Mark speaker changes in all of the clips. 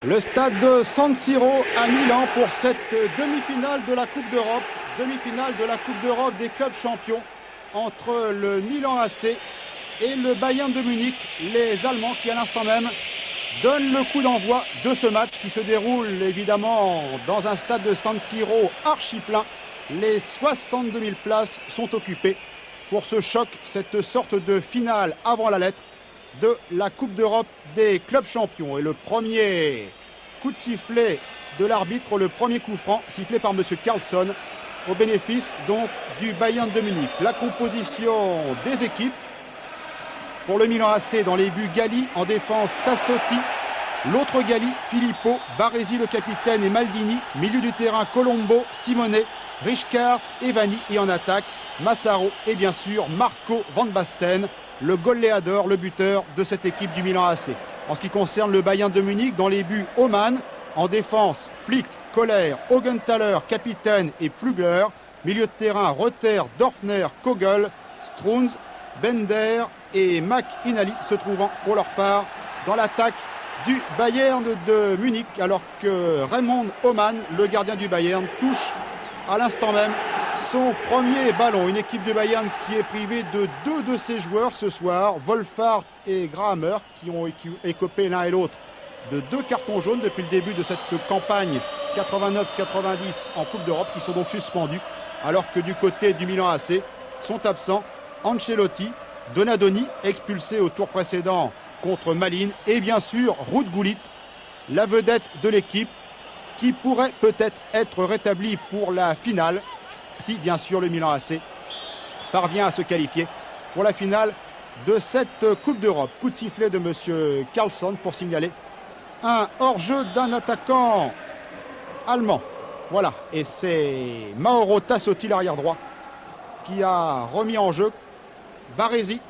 Speaker 1: Le stade de San Siro à Milan pour cette demi-finale de la Coupe d'Europe. Demi-finale de la Coupe d'Europe des clubs champions entre le Milan AC et le Bayern de Munich. Les Allemands qui à l'instant même donnent le coup d'envoi de ce match qui se déroule évidemment dans un stade de San Siro archi plein. Les 62 000 places sont occupées pour ce choc, cette sorte de finale avant la lettre de la Coupe d'Europe des clubs champions. Et le premier coup de sifflet de l'arbitre, le premier coup franc sifflé par M. Karlsson au bénéfice donc du Bayern de Munich. La composition des équipes pour le Milan AC: dans les buts, Galli, en défense Tassotti, l'autre Galli, Filippo, Baresi le capitaine et Maldini, milieu du terrain Colombo, Simone, Rijkaard et Vanni, et en attaque Massaro et bien sûr Marco Van Basten, le goleador, le buteur de cette équipe du Milan AC. En ce qui concerne le Bayern de Munich, dans les buts, Oman, en défense Flick, Kohler, Augenthaler, capitaine et Pflugler, milieu de terrain Reuter, Dorfner, Kogel, Strunz, Bender et McInally se trouvant pour leur part dans l'attaque du Bayern de Munich, alors que Raymond Oman, le gardien du Bayern, touche à l'instant même son premier ballon. Une équipe du Bayern qui est privée de deux de ses joueurs ce soir, Wolfhard et Grahammer, qui ont écopé l'un et l'autre de 2 cartons jaunes depuis le début de cette campagne 89-90 en Coupe d'Europe, qui sont donc suspendus, alors que du côté du Milan AC sont absents Ancelotti, Donadoni, expulsé au tour précédent contre Malines, et bien sûr Ruud Gullit, la vedette de l'équipe, qui pourrait peut-être être rétabli pour la finale, si bien sûr le Milan AC parvient à se qualifier pour la finale de cette Coupe d'Europe. Coup de sifflet de M. Karlsson pour signaler un hors-jeu d'un attaquant allemand. Voilà, et c'est Mauro Tassotti, l'arrière droit, qui a remis en jeu Baresi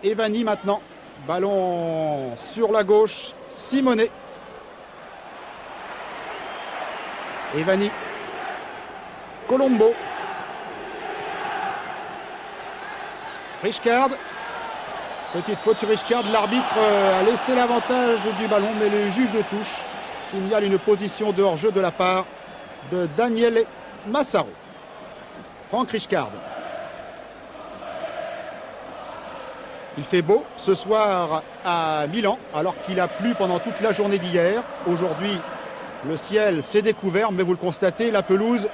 Speaker 1: et Vanni maintenant. Ballon sur la gauche, Simone. Et Vanni. Colombo. Rijkaard. Petite faute sur Rijkaard. L'arbitre a laissé l'avantage du ballon, mais le juge de touche signale une position de hors-jeu de la part de Daniele Massaro. Franck Rijkaard. Il fait beau ce soir à Milan, alors qu'il a plu pendant toute la journée d'hier. Aujourd'hui, le ciel s'est découvert, mais vous le constatez, la pelouse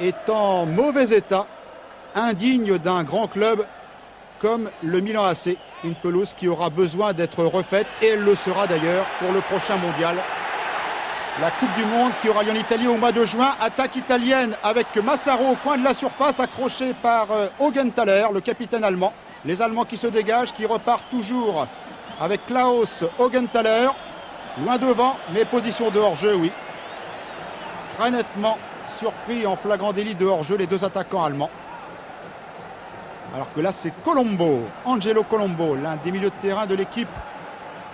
Speaker 1: est en mauvais état, indigne d'un grand club comme le Milan AC. Une pelouse qui aura besoin d'être refaite, et elle le sera d'ailleurs pour le prochain mondial. La Coupe du Monde qui aura lieu en Italie au mois de juin. Attaque italienne avec Massaro au coin de la surface, accroché par Augenthaler, le capitaine allemand. Les Allemands qui se dégagent, qui repartent toujours avec Klaus Augenthaler. Loin devant, mais position de hors-jeu, oui. Très nettement surpris en flagrant délit de hors-jeu les deux attaquants allemands. Alors que là, c'est Colombo, Angelo Colombo, l'un des milieux de terrain de l'équipe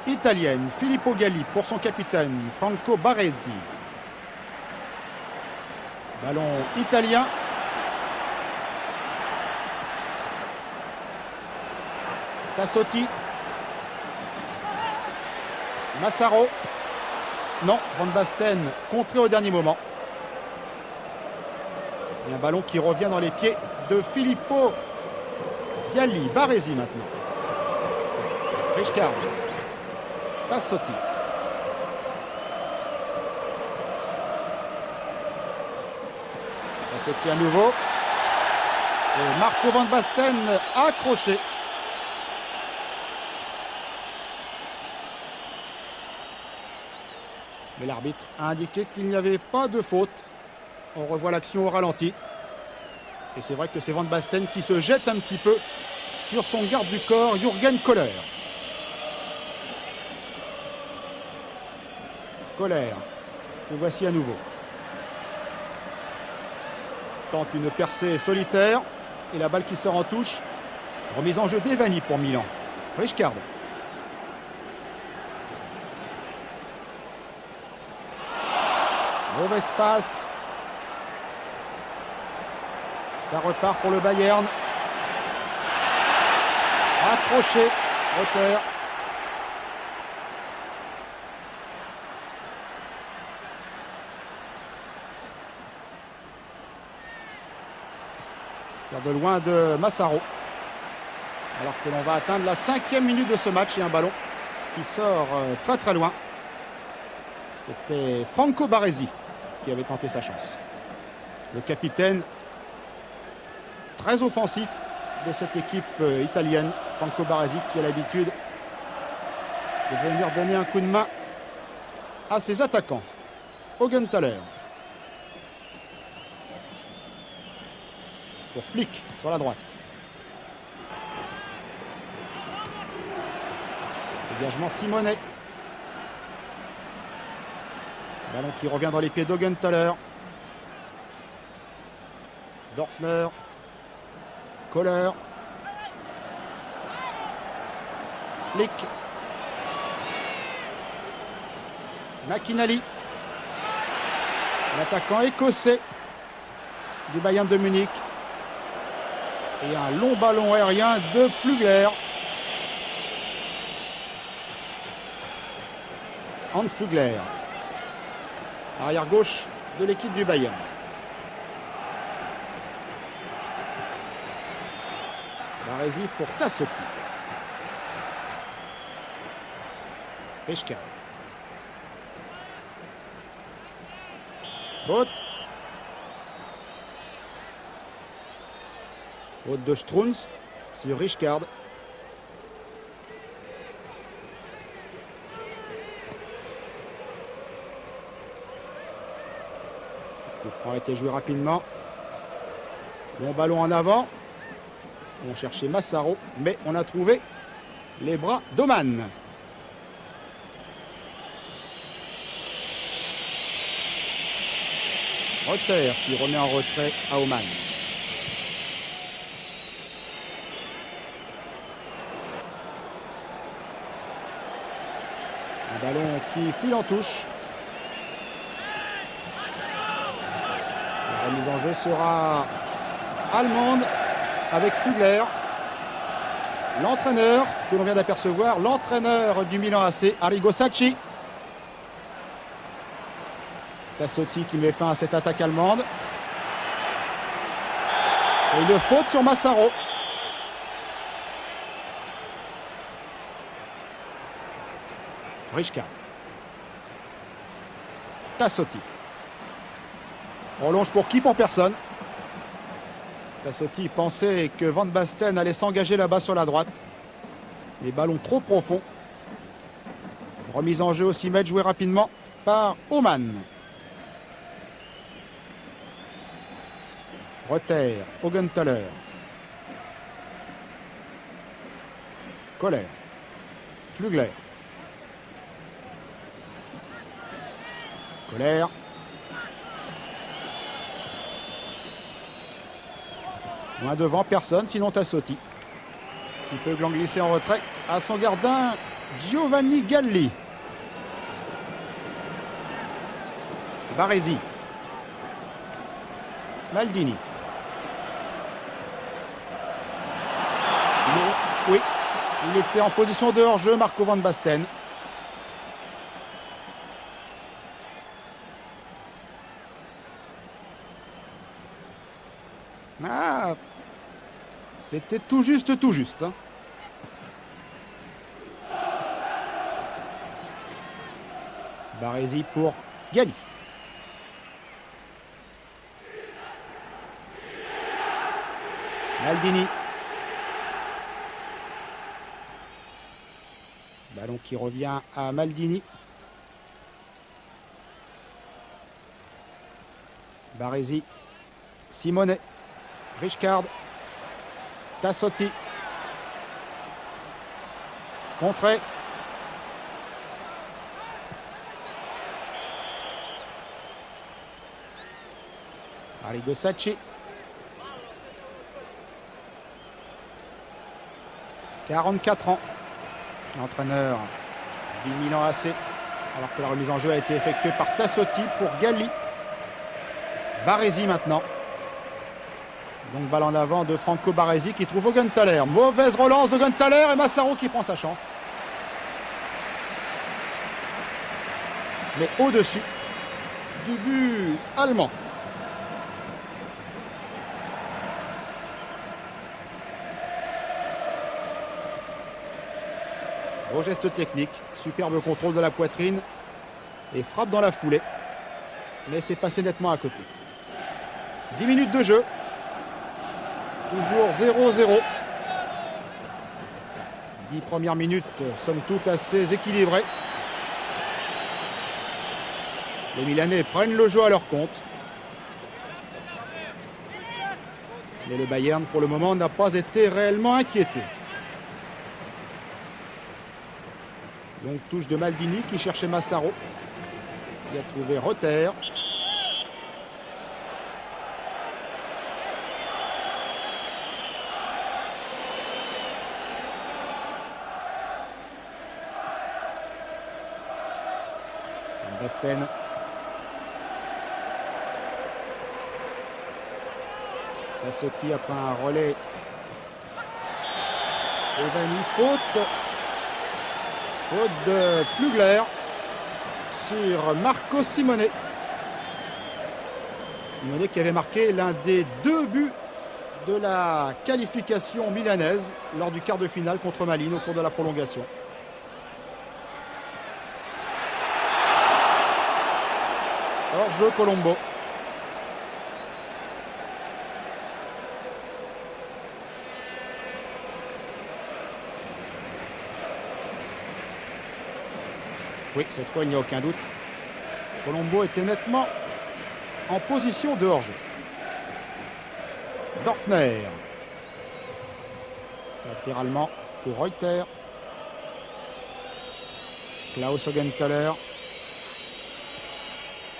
Speaker 1: italienne. Filippo Galli pour son capitaine, Franco Baresi. Ballon italien. Tassotti. Massaro. Non, Van Basten contré au dernier moment. Et un ballon qui revient dans les pieds de Filippo Galli. Baresi maintenant. Rijkaard. Tassotti. Tassotti à nouveau. Et Marco Van Basten accroché. Mais l'arbitre a indiqué qu'il n'y avait pas de faute. On revoit l'action au ralenti. Et c'est vrai que c'est Van Basten qui se jette un petit peu sur son garde du corps, Jürgen Kohler. Kohler, le voici à nouveau. Tente une percée solitaire. Et la balle qui sort en touche. Remise en jeu d'Evani pour Milan. Rijkaard. Mauvaise passe. Ça repart pour le Bayern. Accroché. Reuter. Tire de loin de Massaro. Alors que l'on va atteindre la 5e minute de ce match et un ballon qui sort très très loin. C'était Franco Baresi qui avait tenté sa chance. Le capitaine très offensif de cette équipe italienne, Franco Baresi, qui a l'habitude de venir donner un coup de main à ses attaquants. Augenthaler. Pour Flick sur la droite. Dégagement Simonet. Ballon qui revient dans les pieds d'Augenthaler. Dorfler. Kohler. Flick. McInally. L'attaquant écossais du Bayern de Munich. Et un long ballon aérien de Flügler. Hans Flügler. Arrière gauche de l'équipe du Bayern. Baresi pour Tassotti. Richka. Faute. Faute de Strunz sur Richkard. Le franc a été joué rapidement. Bon ballon en avant. On cherchait Massaro, mais on a trouvé les bras d'Oman. Reuter qui remet en retrait à Oman. Un ballon qui file en touche. La remise en jeu sera allemande avec Flügler. L'entraîneur que l'on vient d'apercevoir, l'entraîneur du Milan AC, Arrigo Sacchi. Tassotti qui met fin à cette attaque allemande. Et une faute sur Massaro. Richka. Tassotti. Prolonge pour qui? Pour personne. Tassotti pensait que Van Basten allait s'engager là-bas sur la droite. Les ballons trop profonds. Remise en jeu aussi, joué rapidement par Oman. Reuter, Augenthaler. Kohler. Flügler. Kohler. Loin devant, personne, sinon Tassotti. Il peut glisser en retrait à son gardien Giovanni Galli. Baresi. Maldini. Oui, il était en position de hors-jeu, Marco Van Basten. Ah, c'était tout juste, hein. Baresi pour Galli. Maldini. Ballon qui revient à Maldini. Baresi. Simonet. Richkard. Tassotti. Contré. Arrigo Sacchi. 44 ans. L'entraîneur du Milan AC. Alors que la remise en jeu a été effectuée par Tassotti pour Galli. Baresi maintenant. Donc balle en avant de Franco Baresi qui trouve Augenthaler. Mauvaise relance d'Augenthaler et Massaro qui prend sa chance. Mais au-dessus du but allemand. Beau geste technique, superbe contrôle de la poitrine et frappe dans la foulée. Mais c'est passé nettement à côté. 10 minutes de jeu. Toujours 0-0. 10 premières minutes, somme toute assez équilibrées. Les Milanais prennent le jeu à leur compte. Mais le Bayern, pour le moment, n'a pas été réellement inquiété. Donc touche de Maldini qui cherchait Massaro. Il a trouvé Reuter. Basten. Tassotti après un relais. Evani, faute. Faute de Flugler sur Marco Simone. Simone qui avait marqué l'un des 2 buts de la qualification milanaise lors du quart de finale contre Malines au cours de la prolongation. Hors-jeu Colombo. Oui, cette fois, il n'y a aucun doute. Colombo était nettement en position de hors-jeu. Dorfner. Latéralement pour Reuter. Klaus Augenthaler.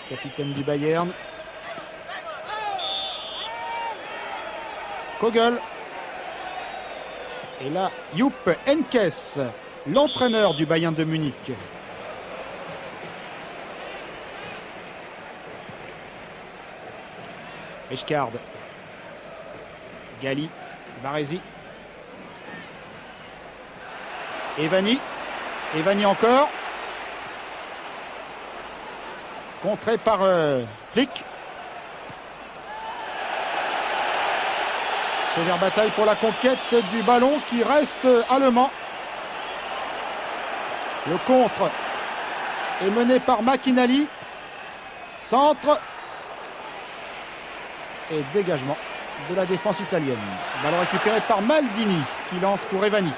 Speaker 1: Capitaine du Bayern. Kogel. Et là, Jupp Heynckes, l'entraîneur du Bayern de Munich. Richcard. Gali. Baresi. Evani. Evani encore. Contré par Flick. Sévère bataille pour la conquête du ballon qui reste allemand. Le contre est mené par McInally. Centre. Et dégagement de la défense italienne. Ballon récupéré par Maldini qui lance pour Evani.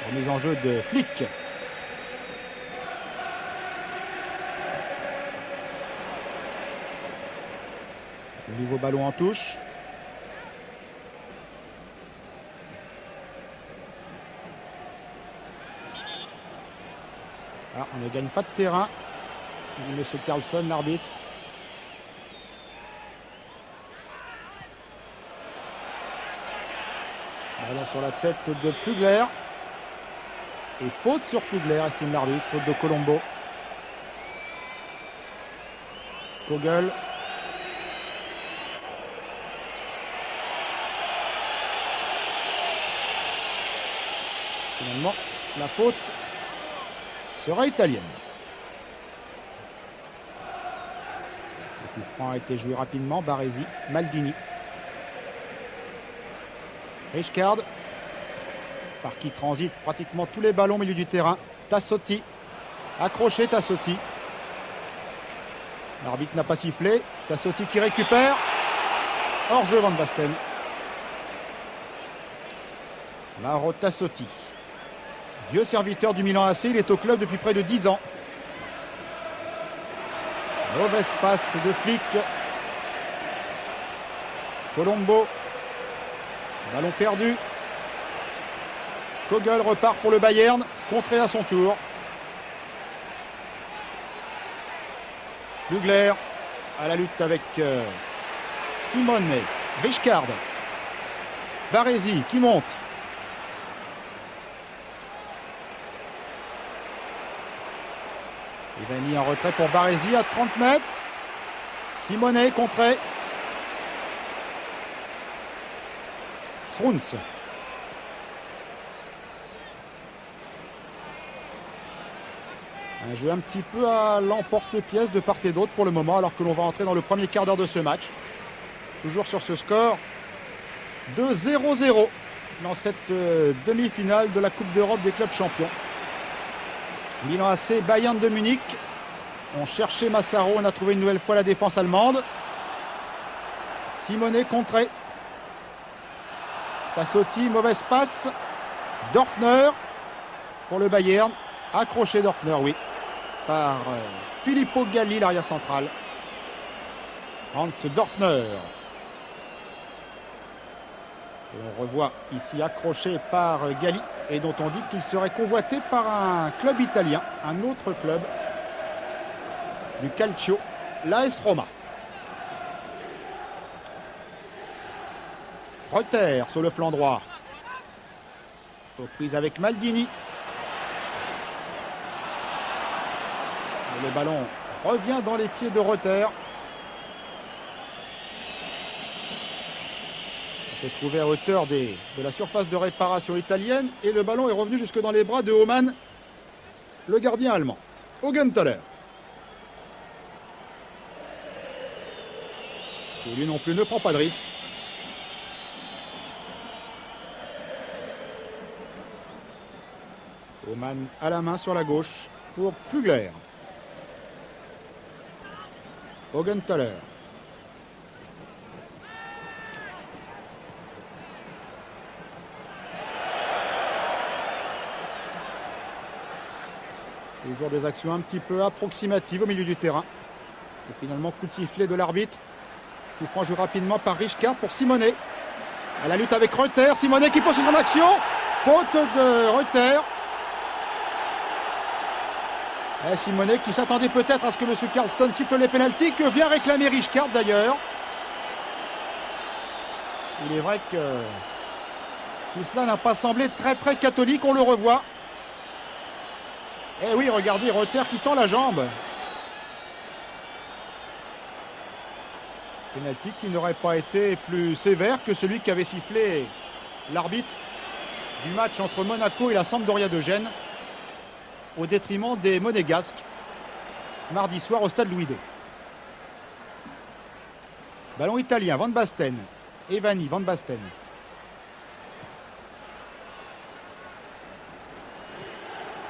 Speaker 1: Remise en jeu de Flick. Le nouveau ballon en touche. Ah, on ne gagne pas de terrain. Monsieur Carlson, l'arbitre. Ballon sur la tête de Flugler. Et faute sur Flugler, estime l'arbitre. Faute de Colombo. Kogel. Finalement, la faute sera italienne. Le coup franc a été joué rapidement. Baresi, Maldini. Richcard, par qui transite pratiquement tous les ballons au milieu du terrain. Tassotti, accroché Tassotti. L'arbitre n'a pas sifflé. Tassotti qui récupère. Hors-jeu Van Basten. Mauro Tassotti. Vieux serviteur du Milan AC, il est au club depuis près de 10 ans. Mauvaise passe de Flick. Colombo. Ballon perdu. Kogel repart pour le Bayern, contré à son tour. Flugler à la lutte avec Simone. Richcard. Baresi qui monte. Evani en retrait pour Baresi à 30 mètres. Simone contré. Sruns. Un jeu un petit peu à l'emporte-pièce de part et d'autre pour le moment, alors que l'on va entrer dans le premier quart d'heure de ce match. Toujours sur ce score de 0-0 dans cette demi-finale de la Coupe d'Europe des clubs champions. Milan AC, Bayern de Munich. On cherchait Massaro, on a trouvé une nouvelle fois la défense allemande. Simone contré. Tassotti, mauvaise passe. Dorfner pour le Bayern. Accroché Dorfner, oui, par Filippo Galli, l'arrière central. Hans Dorfner. Et on revoit ici accroché par Galli et dont on dit qu'il serait convoité par un club italien, un autre club du Calcio, l'AS Roma. Reuter sur le flanc droit. Aux prises avec Maldini. Et le ballon revient dans les pieds de Reuter. On s'est trouvé à hauteur de la surface de réparation italienne et le ballon est revenu jusque dans les bras de Homan, le gardien allemand. Augenthaler. Et lui non plus ne prend pas de risque. Homan à la main sur la gauche pour Fugler. Augenthaler. Toujours des actions un petit peu approximatives au milieu du terrain. Et finalement, coup de sifflet de l'arbitre. Coup franc joué rapidement par Richkart pour Simone. À la lutte avec Reuter. Simone qui poursuit son action. Faute de Reuter. Et Simone qui s'attendait peut-être à ce que M. Carlsson siffle les pénaltys, que vient réclamer Richkart d'ailleurs. Il est vrai que tout cela n'a pas semblé très catholique, on le revoit. Eh oui, regardez, Reuter qui tend la jambe. Pénalty qui n'aurait pas été plus sévère que celui qu'avait sifflé l'arbitre du match entre Monaco et la Sampdoria de Gênes, au détriment des Monégasques, mardi soir au stade Louis II. Ballon italien, Van Basten. Evani, Van Basten.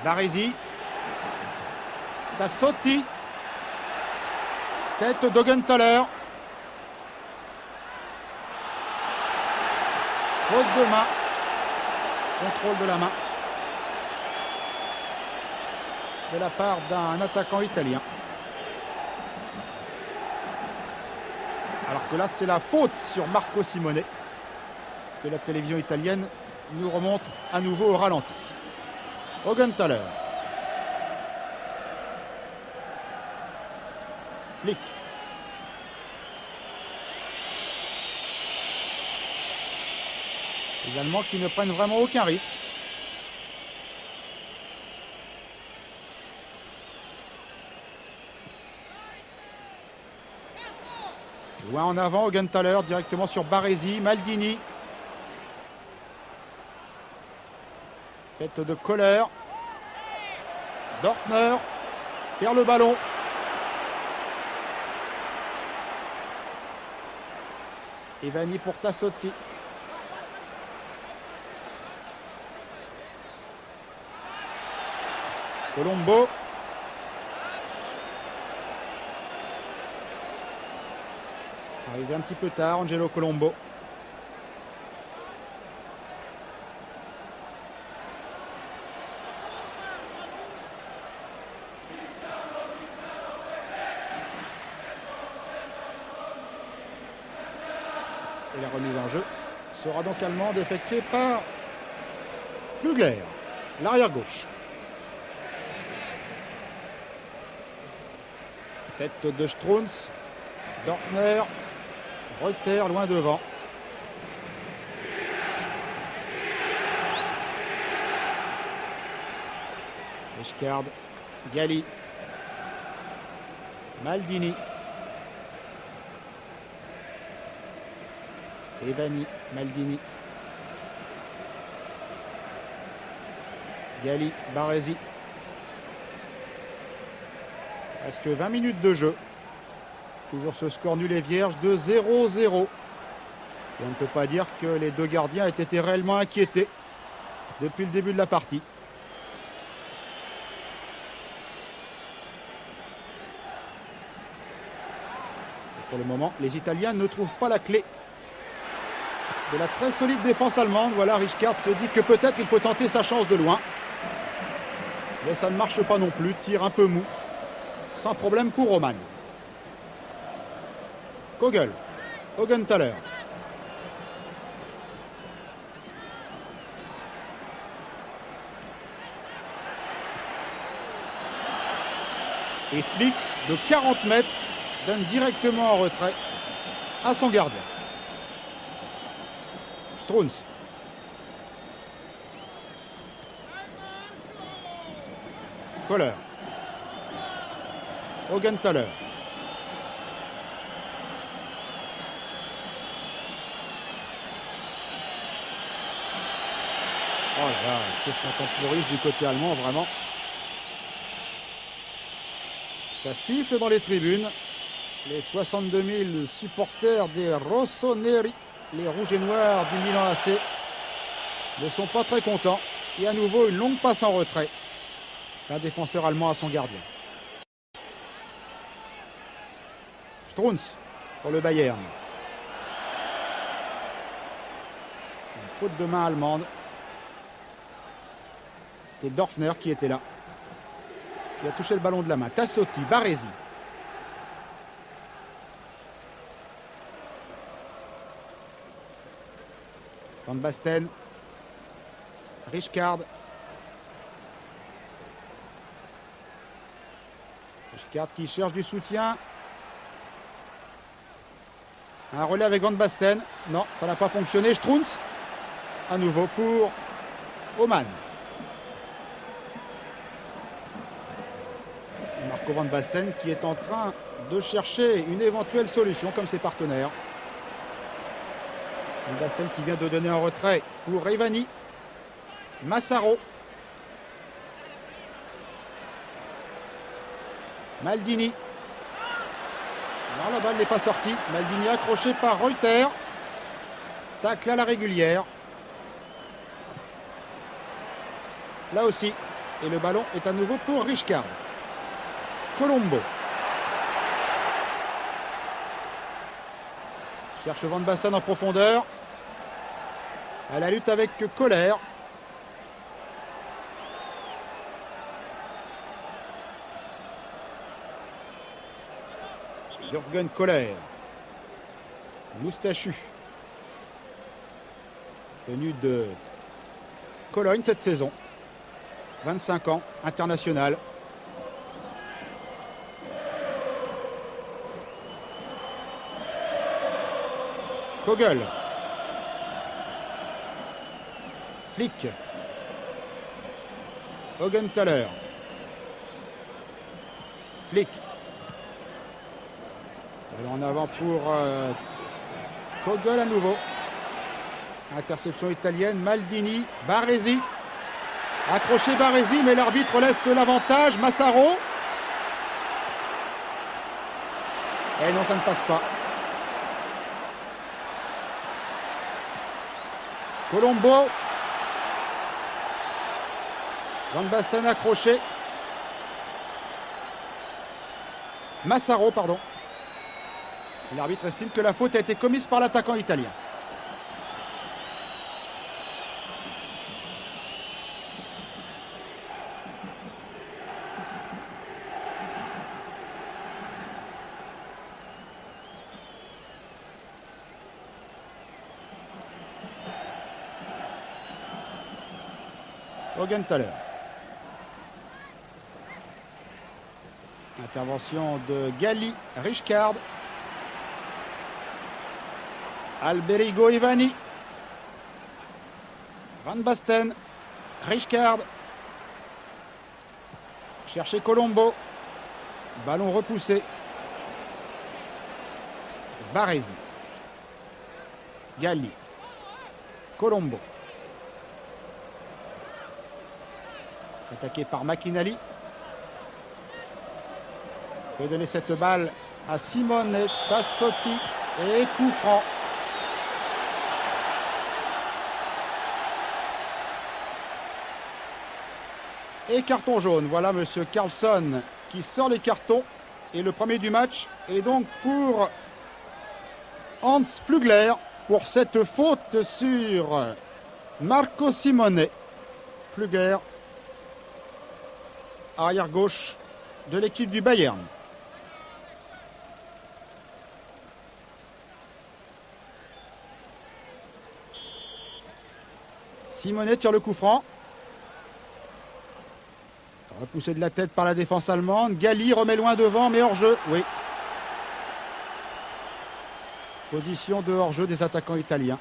Speaker 1: Baresi. Tassotti. Tête d'Augenthaler. Faute de main. Contrôle de la main de la part d'un attaquant italien. Alors que là, c'est la faute sur Marco Simone que la télévision italienne nous remonte à nouveau au ralenti. Augenthaler. Flick. Les Allemands qui ne prennent vraiment aucun risque. Loin en avant, Augenthaler directement sur Baresi, Maldini. Tête de Kohler. Dorfner perd le ballon. Evani pour Tassotti. Colombo. Arrivé un petit peu tard, Angelo Colombo. Et la remise en jeu sera donc allemande, effectuée par Fugler, l'arrière gauche. Tête de Strunz, Dorfner, Reuter loin devant. Richkart, Galli, Maldini, Evani, Maldini, Galli, Baresi, Presque 20 minutes de jeu. Toujours ce score nul et vierge de 0-0. On ne peut pas dire que les deux gardiens aient été réellement inquiétés depuis le début de la partie. Et pour le moment, les Italiens ne trouvent pas la clé de la très solide défense allemande. Voilà, Rijkaard se dit que peut-être il faut tenter sa chance de loin. Mais ça ne marche pas non plus. Tir un peu mou. Sans problème pour Roman. Kogel. Augenthaler. Et Flick, de 40 mètres, donne directement en retrait à son gardien. Strunz. Kohler. Augenthaler. Oh là, qu'est-ce qu'on temporise du côté allemand, vraiment. Ça siffle dans les tribunes. Les 62 000 supporters des Rossoneri, les rouges et noirs du Milan AC, ne sont pas très contents. Et à nouveau, une longue passe en retrait d'un défenseur allemand à son gardien. Strunz pour le Bayern. Une faute de main allemande. C'était Dorfner qui était là. Il a touché le ballon de la main. Tassotti, Baresi. Van Basten. Rijkaard. Rijkaard qui cherche du soutien. Un relais avec Van Basten. Non, ça n'a pas fonctionné. Strunz. À nouveau pour Oman. Marco Van Basten qui est en train de chercher une éventuelle solution comme ses partenaires. Van Basten qui vient de donner un retrait pour Revani. Massaro. Maldini. Alors la balle n'est pas sortie. Maldini accroché par Reuter. Tacle à la régulière. Là aussi. Et le ballon est à nouveau pour Rijkaard. Colombo. Cherche Van Basten en profondeur. À la lutte avec Kohler. Jürgen Kohler. Moustachu. Venu de Cologne cette saison. 25 ans, international. Kogel. Flick. Augenthaler. Flick. Alors en avant pour Kogel à nouveau. Interception italienne. Maldini. Baresi. Accroché Baresi, mais l'arbitre laisse l'avantage. Massaro. Et non, ça ne passe pas. Colombo. Van Basten accroché. Massaro, pardon. L'arbitre estime que la faute a été commise par l'attaquant italien. Augenthaler. Intervention de Galli, Rijkaard. Alberigo Ivani. Van Basten. Rijkaard. Chercher Colombo. Ballon repoussé. Baresi. Galli. Colombo. Attaqué par Machinali. fait donner cette balle à Simone Tassotti et coup franc. Et carton jaune. Voilà monsieur Carlson qui sort les cartons. Et le premier du match est donc pour Hans Flugler pour cette faute sur Marco Simone. Flugler, arrière gauche de l'équipe du Bayern. Simone tire le coup franc. Repoussé de la tête par la défense allemande. Galli remet loin devant, mais hors-jeu. Oui. Position de hors-jeu des attaquants italiens.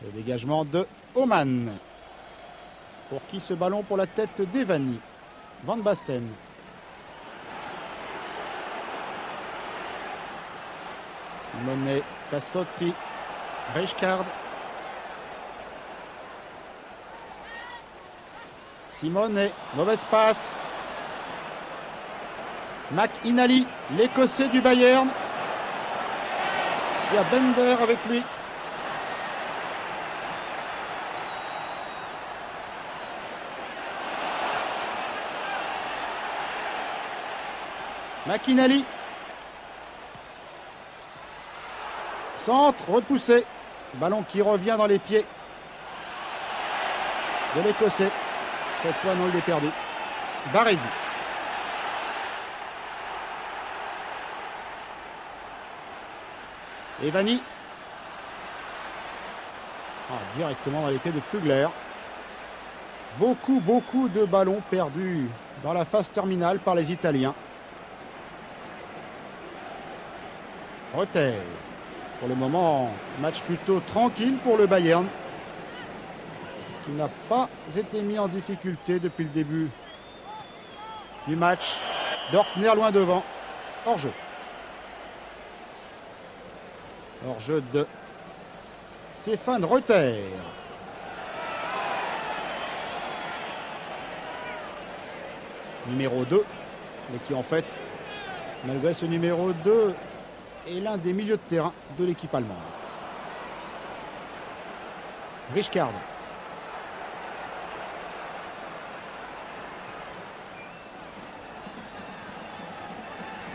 Speaker 1: Le dégagement de Oman. Pour qui ce ballon pour la tête d'Evani. Van Basten. Simone Tassotti. Reichkard. Simone, mauvaise passe. McInally, l'Écossais du Bayern. Il y a Bender avec lui. McInally. Centre, repoussé. Ballon qui revient dans les pieds de l'Écossais. Cette fois, non, il est perdu. Baresi. Evani. Directement dans les pieds de Flugler. Beaucoup de ballons perdus dans la phase terminale par les Italiens. Reuter. Pour le moment, match plutôt tranquille pour le Bayern, qui n'a pas été mis en difficulté depuis le début du match. Dorfner loin devant. Hors-jeu. Hors-jeu de Stéphane Reuter. Numéro 2, mais qui en fait, malgré ce numéro 2, est l'un des milieux de terrain de l'équipe allemande. Reichkard.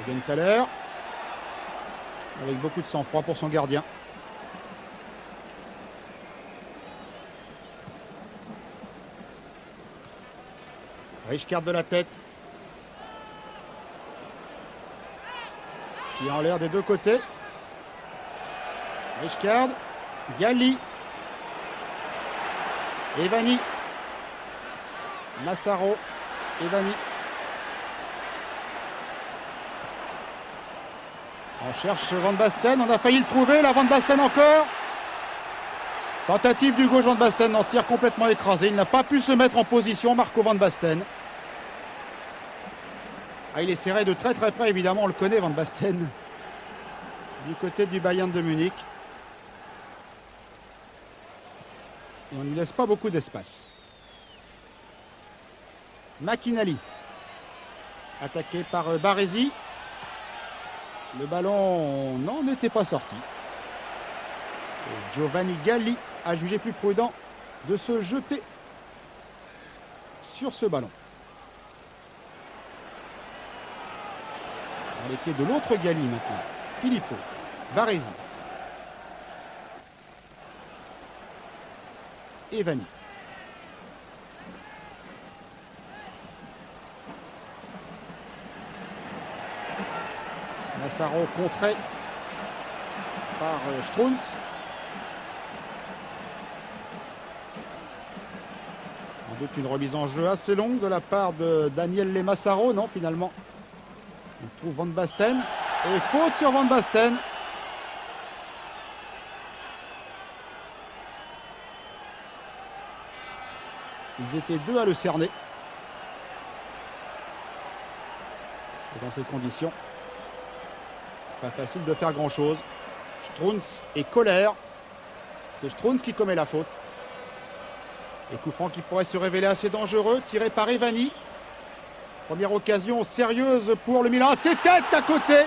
Speaker 1: Genthaler. Avec beaucoup de sang-froid pour son gardien. Reichkard de la tête. Qui est en l'air des deux côtés. Reichkard. Galli. Evani. Massaro. Evani. On cherche Van Basten. On a failli le trouver. La Van Basten encore. Tentative du gauche Van Basten en tir complètement écrasé. Il n'a pas pu se mettre en position. Marco Van Basten. Il est serré de très près, évidemment, on le connaît, Van Basten, du côté du Bayern de Munich. Et on ne lui laisse pas beaucoup d'espace. McInally, attaqué par Baresi. Le ballon n'en était pas sorti. Et Giovanni Galli a jugé plus prudent de se jeter sur ce ballon. Les pieds de l'autre Galli maintenant. Filippo. Baresi. Evani. Massaro contré par Strunz. En doute une remise en jeu assez longue de la part de Daniele Massaro. Non, finalement. On trouve Van Basten. Et faute sur Van Basten. Ils étaient deux à le cerner. Et dans ces conditions, Pas facile de faire grand-chose. Strunz et colère. C'est Strunz qui commet la faute. Et coup franc qui pourrait se révéler assez dangereux, tiré par Evani. Première occasion sérieuse pour le Milan. C'est tête à côté.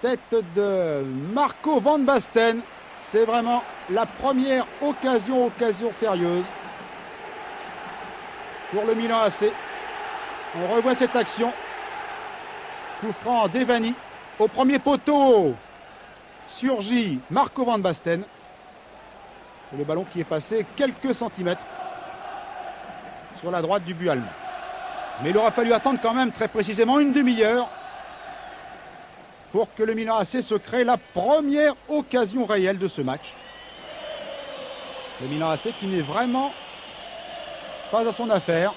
Speaker 1: Tête de Marco Van Basten. C'est vraiment la première occasion sérieuse pour le Milan AC. On revoit cette action. Coup franc d'Evani. Au premier poteau surgit Marco Van Basten. Et le ballon qui est passé quelques centimètres sur la droite du but allemand. Mais il aura fallu attendre quand même très précisément une demi-heure pour que le Milan AC se crée la première occasion réelle de ce match. Le Milan AC qui n'est vraiment pas à son affaire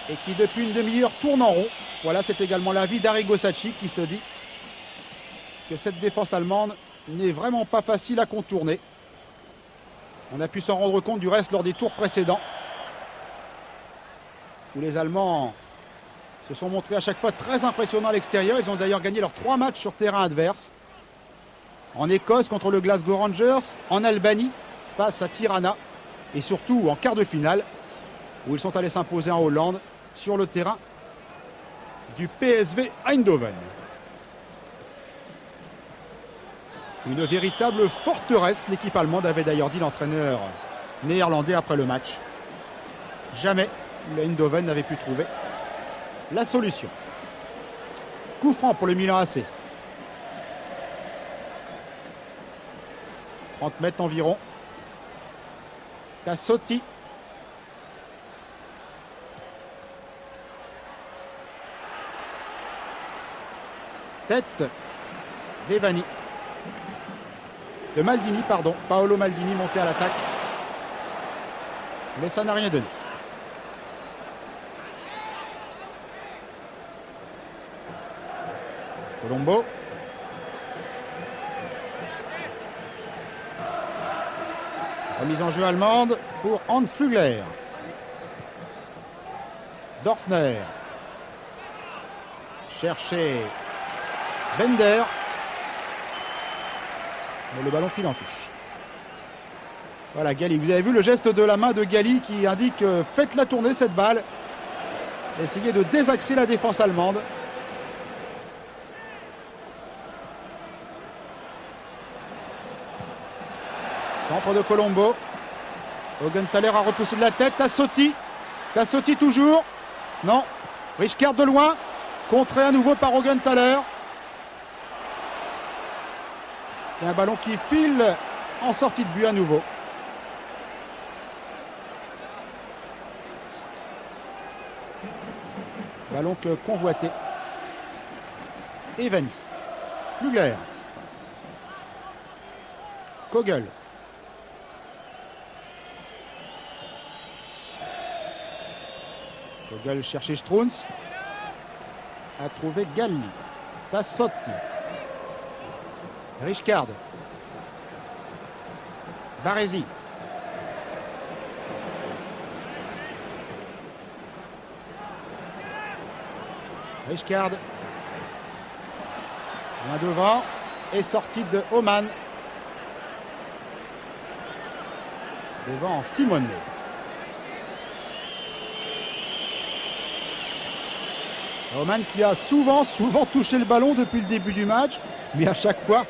Speaker 1: et qui depuis une demi-heure tourne en rond. Voilà, c'est également l'avis d'Arrigo Sacchi qui se dit que cette défense allemande n'est vraiment pas facile à contourner. On a pu s'en rendre compte du reste lors des tours précédents, où les Allemands se sont montrés à chaque fois très impressionnants à l'extérieur. Ils ont d'ailleurs gagné leurs 3 matchs sur terrain adverse. En Écosse contre le Glasgow Rangers, en Albanie face à Tirana, et surtout en quart de finale, où ils sont allés s'imposer en Hollande sur le terrain du PSV Eindhoven. Une véritable forteresse, l'équipe allemande, avait d'ailleurs dit l'entraîneur néerlandais après le match. Jamais l'Eindhoven n'avait pu trouver la solution. Coup franc pour le Milan AC. 30 mètres environ. Tassotti. Tête d'Evani. De Maldini, pardon. Paolo Maldini monté à l'attaque. Mais ça n'a rien donné. Colombo. Remise en jeu allemande pour Hans Flügler. Dorfner. Chercher Bender. Mais le ballon file en touche. Voilà, Gali. Vous avez vu le geste de la main de Gali qui indique faites-la tourner cette balle. Essayez de désaxer la défense allemande. Centre de Colombo. Augenthaler a repoussé de la tête. Tassotti. Tassotti toujours. Non. Richkart de loin. Contré à nouveau par Augenthaler. C'est un ballon qui file en sortie de but à nouveau. Ballon que convoité. Evani. Flügler. Kogel. Kogel chercher Strunz. A trouvé Galli. Tassotti. Richkart. Baresi. Richkart. Loin devant. Et sortie de Oman. Devant Simone. Oman qui a souvent touché le ballon depuis le début du match. Mais à chaque fois,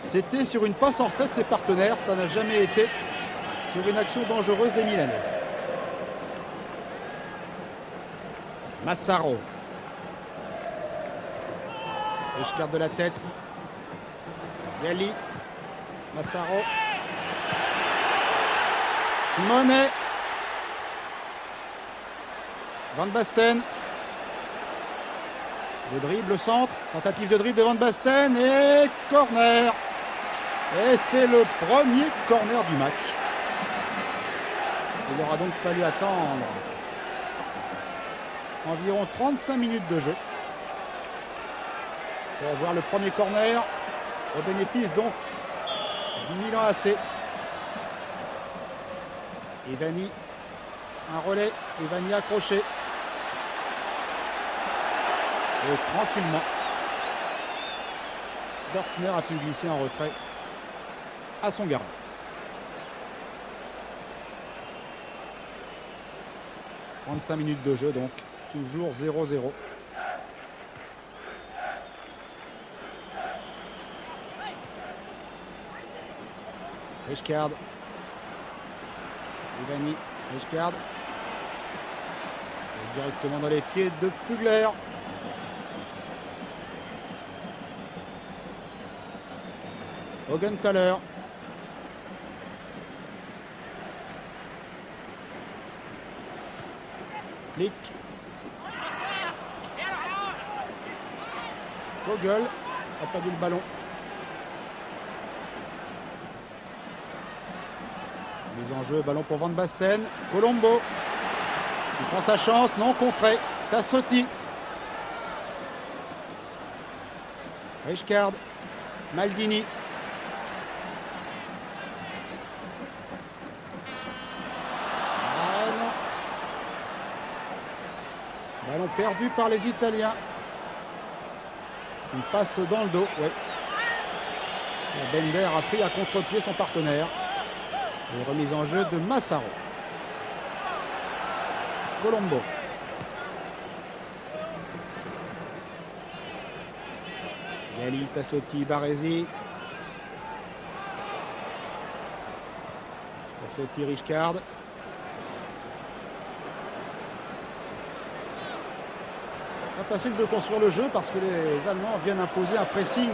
Speaker 1: c'était sur une passe en retrait de ses partenaires. Ça n'a jamais été sur une action dangereuse des Milanais. Massaro. Richkart de la tête. Galli. Massaro. Simone. Van Basten. Le dribble, le centre. Tentative de dribble de Van Basten. Et corner. Et c'est le premier corner du match. Il aura donc fallu attendre environ 35 minutes de jeu pour voir le premier corner au bénéfice donc du Milan AC. Evani, un relais, Evani accroché. Et tranquillement, Dorfner a pu glisser en retrait à son gardien. « 35 minutes de jeu, donc toujours 0-0. Richcard. Ivani. Richcard. Directement dans les pieds de Pfugler. Augenthaler. Flick. Vogel a perdu le ballon. Mise en jeu, ballon pour Van Basten. Colombo. Il prend sa chance, non contré. Tassotti. Richcard. Maldini. Ballon perdu par les Italiens. Une passe dans le dos. Ouais. Bender a pris à contre-pied son partenaire. Et remise en jeu de Massaro. Colombo. Gali, Tassotti, Baresi. Tassotti, Richcard. Pas facile de construire le jeu parce que les Allemands viennent imposer un pressing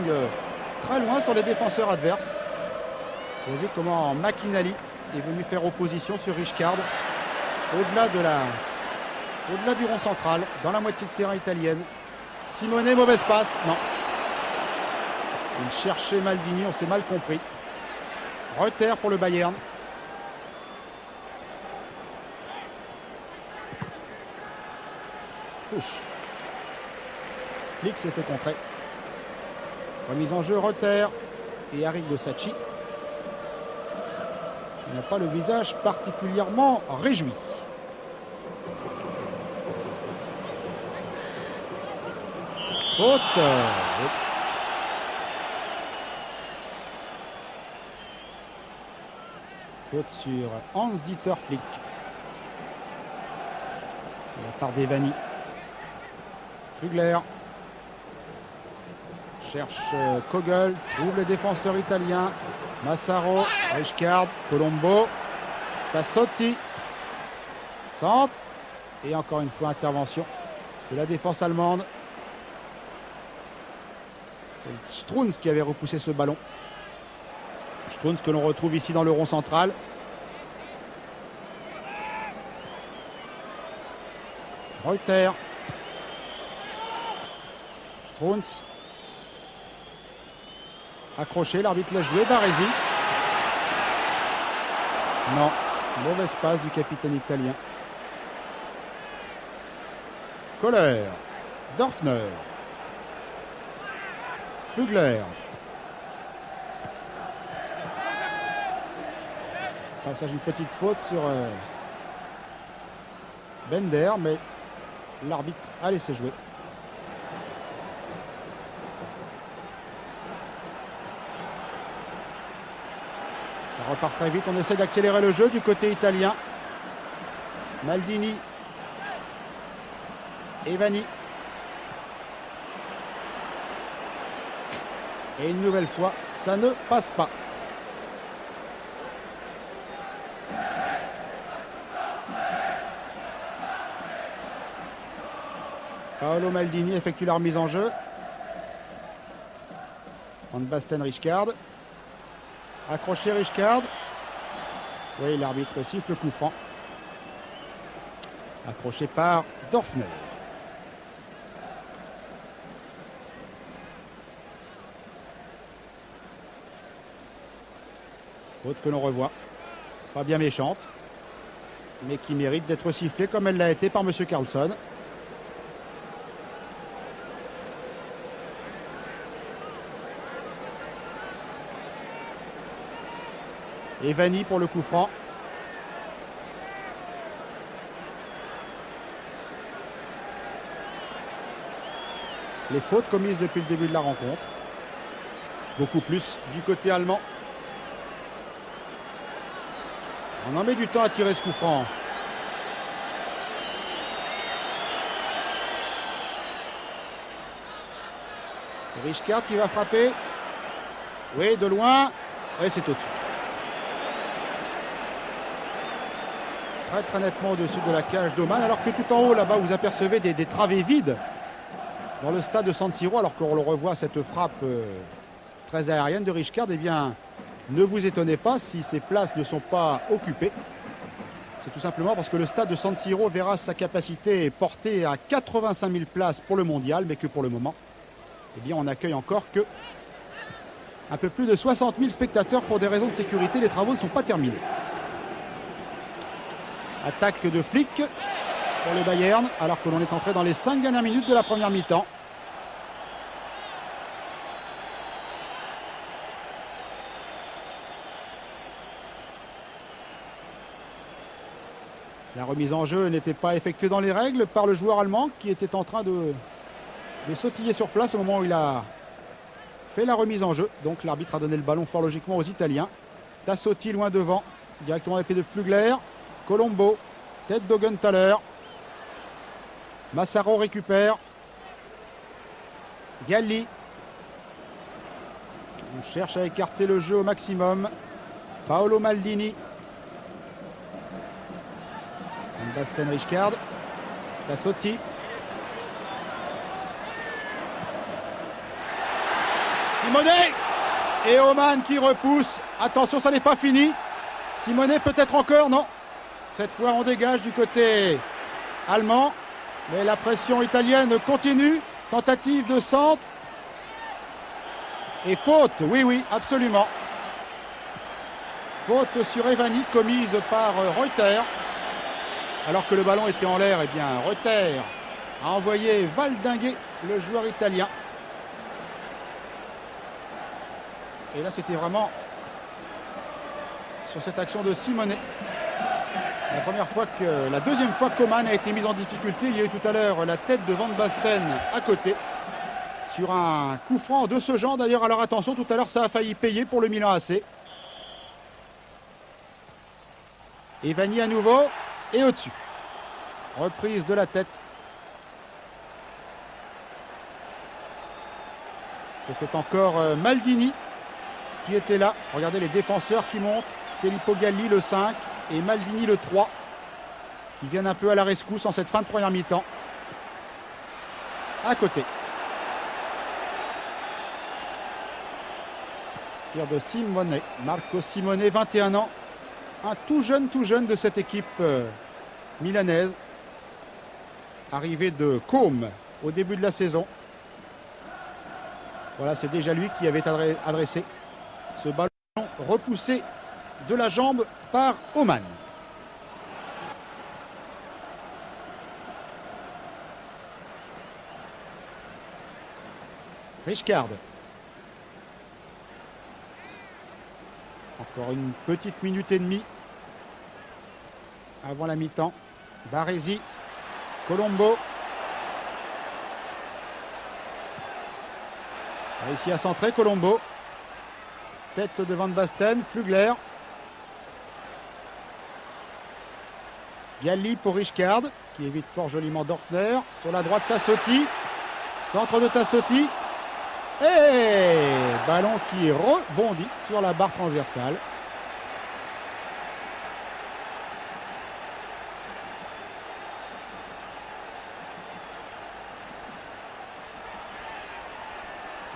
Speaker 1: très loin sur les défenseurs adverses. Vous avez vu comment McInally est venu faire opposition sur Richcard au-delà du rond central, dans la moitié de terrain italienne. Simone, mauvaise passe. Non. Il cherchait Maldini, on s'est mal compris. Reuter pour le Bayern. Touche. Flick s'est fait contrer. Remise en jeu, Reuter et Arrigo Sacchi. Il n'a pas le visage particulièrement réjoui. Faute. Faute sur Hans-Dieter Flick. De la part d'Evani. Pfugler. Cherche Kogel. Trouve les défenseurs italiens. Massaro. Richcard. Colombo. Tassotti. Centre. Et encore une fois, intervention de la défense allemande. C'est Strunz qui avait repoussé ce ballon. Strunz que l'on retrouve ici dans le rond central. Reuter. Strunz. Accroché, l'arbitre l'a joué. Baresi. Non, mauvaise passe du capitaine italien. Kohler. Dorfner. Pfugler. Passage une petite faute sur Bender, mais l'arbitre a laissé jouer. Ça repart très vite, on essaie d'accélérer le jeu du côté italien. Maldini. Evani. Et une nouvelle fois, ça ne passe pas. Paolo Maldini effectue la remise en jeu. Van Basten, Richcard. Accroché Richcard. Oui, l'arbitre siffle le coup franc. Accroché par Dorfner. Faute que l'on revoit. Pas bien méchante, mais qui mérite d'être sifflée comme elle l'a été par M. Carlson. Evani pour le coup franc. les fautes commises depuis le début de la rencontre. Beaucoup plus du côté allemand. On en met du temps à tirer ce coup franc. Richkard qui va frapper. Oui, de loin. Et c'est au-dessus. Très très nettement au-dessus de la cage d'Oman. Alors que tout en haut, là-bas, vous apercevez des travées vides dans le stade de San Siro. Alors qu'on le revoit, cette frappe très aérienne de Richkard. Eh bien, ne vous étonnez pas si ces places ne sont pas occupées. C'est tout simplement parce que le stade de San Siro verra sa capacité portée à 85 000 places pour le mondial. Mais que pour le moment, eh bien, on n'accueille encore que un peu plus de 60 000 spectateurs pour des raisons de sécurité. Les travaux ne sont pas terminés. Attaque de Flick pour le Bayern, alors que l'on est entré dans les 5 dernières minutes de la première mi-temps. La remise en jeu n'était pas effectuée dans les règles par le joueur allemand qui était en train de sautiller sur place au moment où il a fait la remise en jeu. Donc l'arbitre a donné le ballon fort logiquement aux Italiens. Tassotti loin devant, directement à l'épée de Flugler. Colombo, tête d'Augenthaler. Massaro récupère. Galli. On cherche à écarter le jeu au maximum. Paolo Maldini. Basten Richkard. Tassotti. Simonet. Et Oman qui repousse. Attention, ça n'est pas fini. Simonet peut-être encore, non. Cette fois, on dégage du côté allemand. Mais la pression italienne continue. Tentative de centre. Et faute, oui, absolument. Faute sur Evani commise par Reuter. Alors que le ballon était en l'air, eh bien, Reuter a envoyé valdinguer le joueur italien. Et là, c'était vraiment sur cette action de Simonet. La deuxième fois qu'Oman a été mise en difficulté. Il y a eu tout à l'heure la tête de Van Basten à côté. Sur un coup franc de ce genre. D'ailleurs, alors attention, tout à l'heure, ça a failli payer pour le Milan AC. Evani à nouveau. Et au-dessus. Reprise de la tête. C'était encore Maldini qui était là. Regardez les défenseurs qui montent. Filippo Galli le 5 et Maldini le 3 qui viennent un peu à la rescousse en cette fin de première mi-temps. À côté. Tir de Simone. Marco Simone, 21 ans. Un tout jeune de cette équipe milanaise. Arrivé de Côme au début de la saison. Voilà, c'est déjà lui qui avait adressé ce ballon repoussé de la jambe par Oman. Richkard. Encore une petite minute et demie avant la mi-temps. Baresi. Colombo. Réussi à centrer Colombo. Tête de Van Basten. Flugler. Galli pour Richkard, qui évite fort joliment Dorfner. Sur la droite, Tassotti. Centre de Tassotti. Et ballon qui rebondit sur la barre transversale.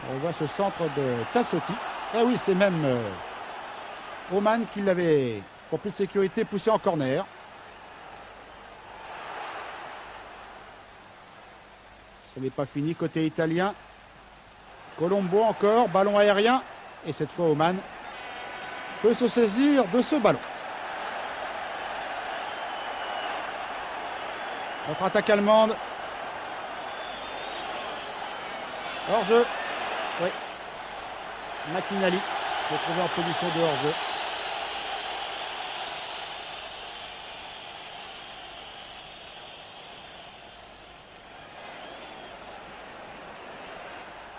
Speaker 1: On voit ce centre de Tassotti. Ah oui, c'est même Oman qui l'avait, pour plus de sécurité, poussé en corner. Ce n'est pas fini côté italien. Colombo encore, ballon aérien. Et cette fois, Oman peut se saisir de ce ballon. Contre-attaque allemande. Hors-jeu. Oui. McInally se trouvé en position de hors-jeu.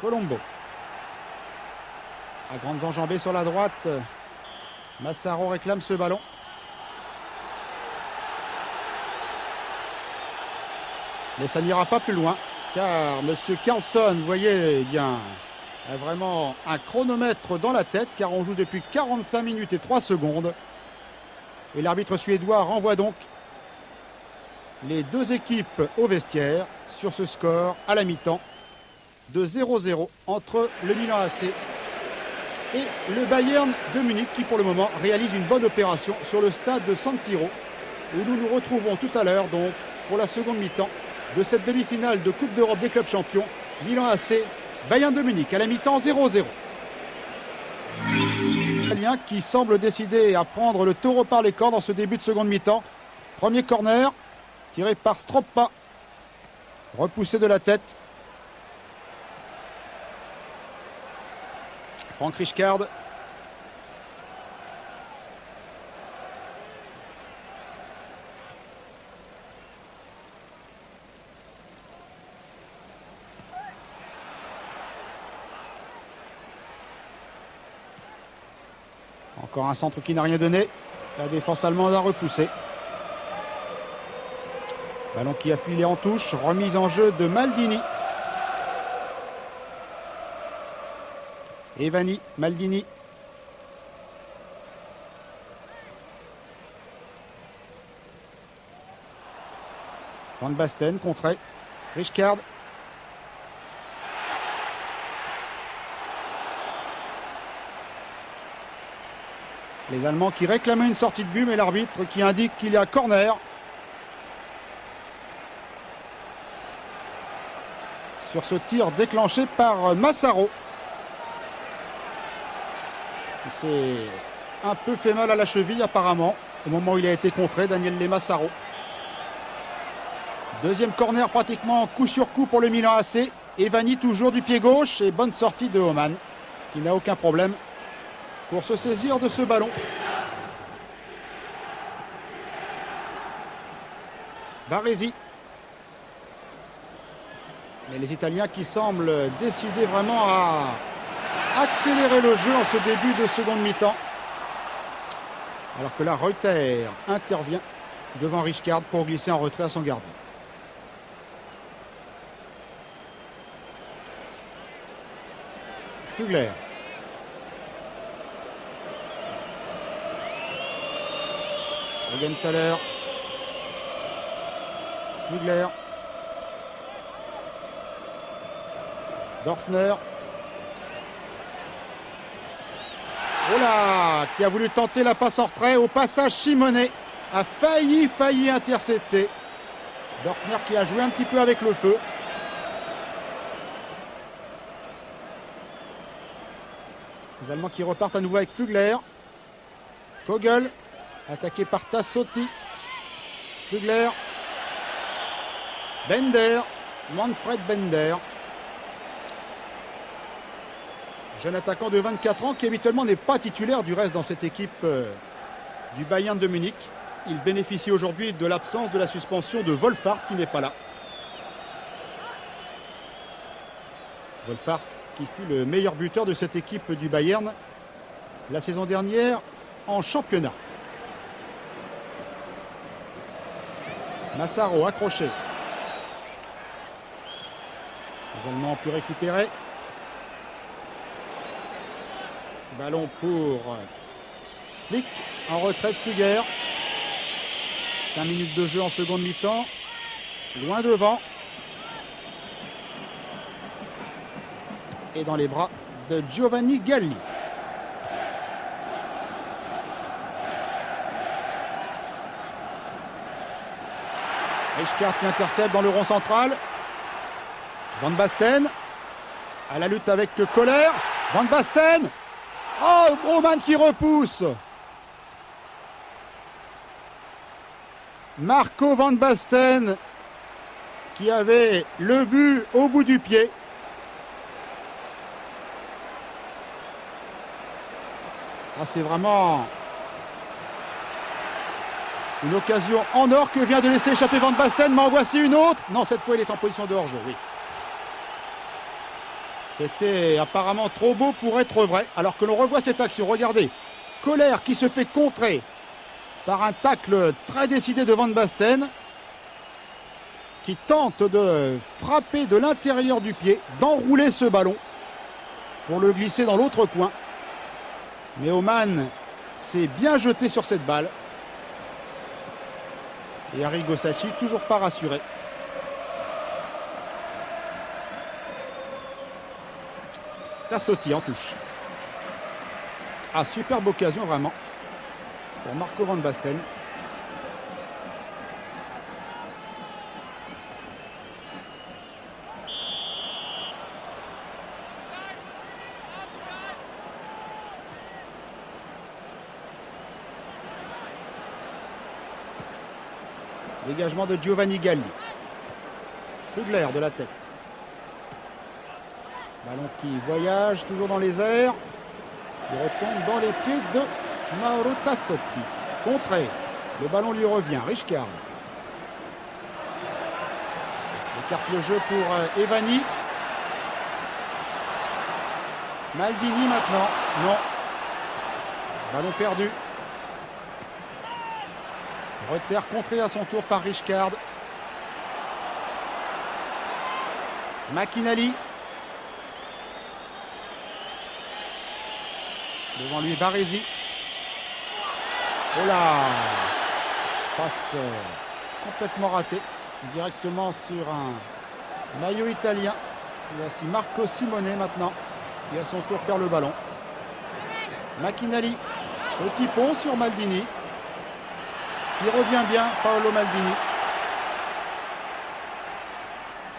Speaker 1: Colombo. À grandes enjambées sur la droite. Massaro réclame ce ballon. Mais ça n'ira pas plus loin, car M. Carlson, vous voyez, eh bien, a vraiment un chronomètre dans la tête, car on joue depuis 45 minutes et 3 secondes. Et l'arbitre suédois renvoie donc les deux équipes au vestiaire sur ce score à la mi-temps de 0-0 entre le Milan AC et le Bayern de Munich, qui pour le moment réalise une bonne opération sur le stade de San Siro, où nous nous retrouvons tout à l'heure donc pour la seconde mi-temps de cette demi-finale de Coupe d'Europe des clubs champions, Milan AC, Bayern de Munich, à la mi-temps 0-0. Italien qui semble décidé à prendre le taureau par les cornes dans ce début de seconde mi-temps. Premier corner, tiré par Stroppa, repoussé de la tête. Frank Rijkaard. Encore un centre qui n'a rien donné. La défense allemande a repoussé. Ballon qui a filé en touche. Remise en jeu de Maldini. Evani, Maldini. Van Basten, contré. Rijkaard. Les Allemands qui réclamaient une sortie de but, mais l'arbitre qui indique qu'il y a corner. Sur ce tir déclenché par Massaro. Il s'est un peu fait mal à la cheville apparemment, au moment où il a été contré, Daniel Massaro. Deuxième corner pratiquement coup sur coup pour le Milan AC. Evani toujours du pied gauche et bonne sortie de Oman, qui n'a aucun problème pour se saisir de ce ballon. Baresi. Mais les Italiens qui semblent décider vraiment à accélérer le jeu en ce début de seconde mi-temps. Alors que là, Reuter intervient devant Rijkaard pour glisser en retrait à son gardien. Flugler. Rogenthaler. Flugler. Dorfner. Oh là, qui a voulu tenter la passe en retrait. Au passage, Simonet a failli intercepter. Dorfner qui a joué un petit peu avec le feu. Les Allemands qui repartent à nouveau avec Flugler. Kogel, attaqué par Tassotti. Flugler. Bender. Manfred Bender. Jeune attaquant de 24 ans qui habituellement n'est pas titulaire du reste dans cette équipe du Bayern de Munich. Il bénéficie aujourd'hui de l'absence de la suspension de Wolfhard qui n'est pas là. Wolfhard qui fut le meilleur buteur de cette équipe du Bayern la saison dernière en championnat. Massaro accroché. Les Allemands ont pu récupérer. Ballon pour Flick, en retrait de Fugger. 5 minutes de jeu en seconde mi-temps. Loin devant. Et dans les bras de Giovanni Galli. Rijkaard qui intercepte dans le rond central. Van Basten. À la lutte avec Kohler. Van Basten. Oh, Oman qui repousse. Marco Van Basten qui avait le but au bout du pied. Ah, c'est vraiment une occasion en or que vient de laisser échapper Van Basten. Mais en voici une autre. Non, cette fois il est en position de hors-jeu, oui. C'était apparemment trop beau pour être vrai. Alors que l'on revoit cette action, regardez. Kohler qui se fait contrer par un tacle très décidé de Van Basten, qui tente de frapper de l'intérieur du pied, d'enrouler ce ballon pour le glisser dans l'autre coin. Mais Oman s'est bien jeté sur cette balle. Et Arrigo Sacchi toujours pas rassuré. Tassotti en touche. Ah, superbe occasion vraiment pour Marco Van Basten. Dégagement de Giovanni Galli. Frugler de la tête. Ballon qui voyage toujours dans les airs. Il retombe dans les pieds de Mauro Tassotti. Contré. Le ballon lui revient. Richcard. Écarte le jeu pour Evani. Maldini maintenant. Non. Ballon perdu. Reuter contré à son tour par Richcard. McInally. Devant lui, Baresi. Oh là! Passe complètement ratée. Directement sur un maillot italien. Voici Marco Simone maintenant, qui à son tour perd le ballon. McInally. Petit pont sur Maldini. Il revient bien, Paolo Maldini.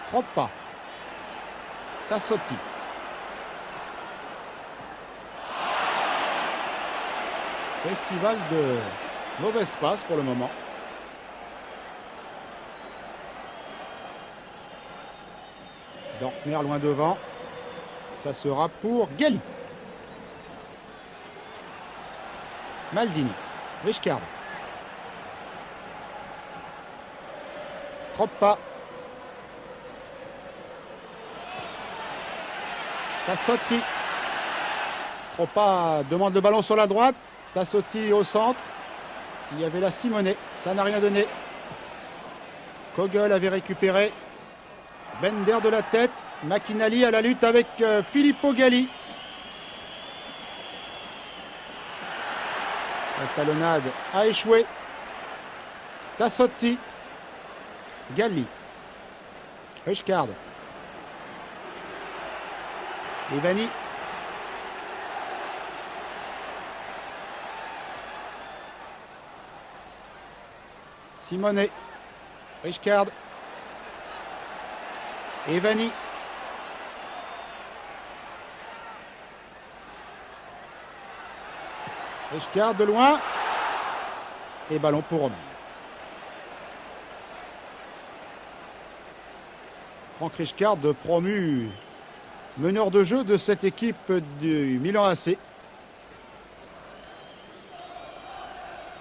Speaker 1: Stroppa. Tassotti. Festival de mauvaise passe pour le moment. Dorfner loin devant. Ça sera pour Galli. Maldini. Richcard. Stroppa. Tassotti. Stroppa demande le ballon sur la droite. Tassotti au centre. Il y avait la Simone. Ça n'a rien donné. Kogel avait récupéré. Bender de la tête. McInally à la lutte avec Filippo Galli. La talonnade a échoué. Tassotti. Galli. Richcard. Evani. Simone. Richcard. Evani. Richcard de loin. Et ballon pour Romain. Franck Richcard, promu meneur de jeu de cette équipe du Milan AC.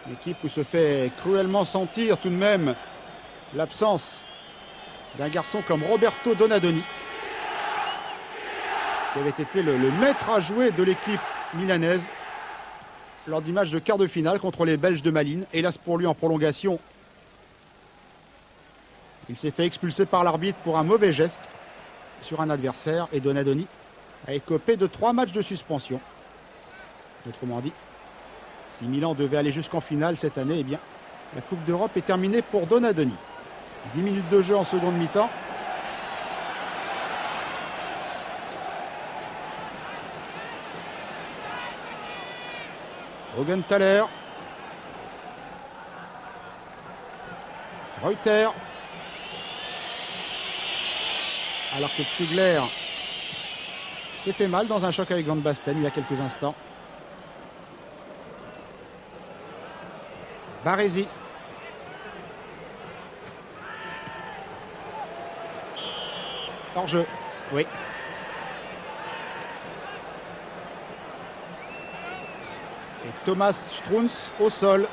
Speaker 1: Une équipe où se fait cruellement sentir tout de même l'absence d'un garçon comme Roberto Donadoni, qui avait été le maître à jouer de l'équipe milanaise lors du match de quart de finale contre les Belges de Malines. Hélas pour lui en prolongation, il s'est fait expulser par l'arbitre pour un mauvais geste sur un adversaire et Donadoni a écopé de 3 matchs de suspension. Autrement dit, si Milan devait aller jusqu'en finale cette année, eh bien, la Coupe d'Europe est terminée pour Donadoni. 10 minutes de jeu en seconde mi-temps. Augenthaler. Reuter. Alors que Frugler s'est fait mal dans un choc avec Van Basten il y a quelques instants. Baresi. Hors-jeu, oui. Et Thomas Strunz au sol.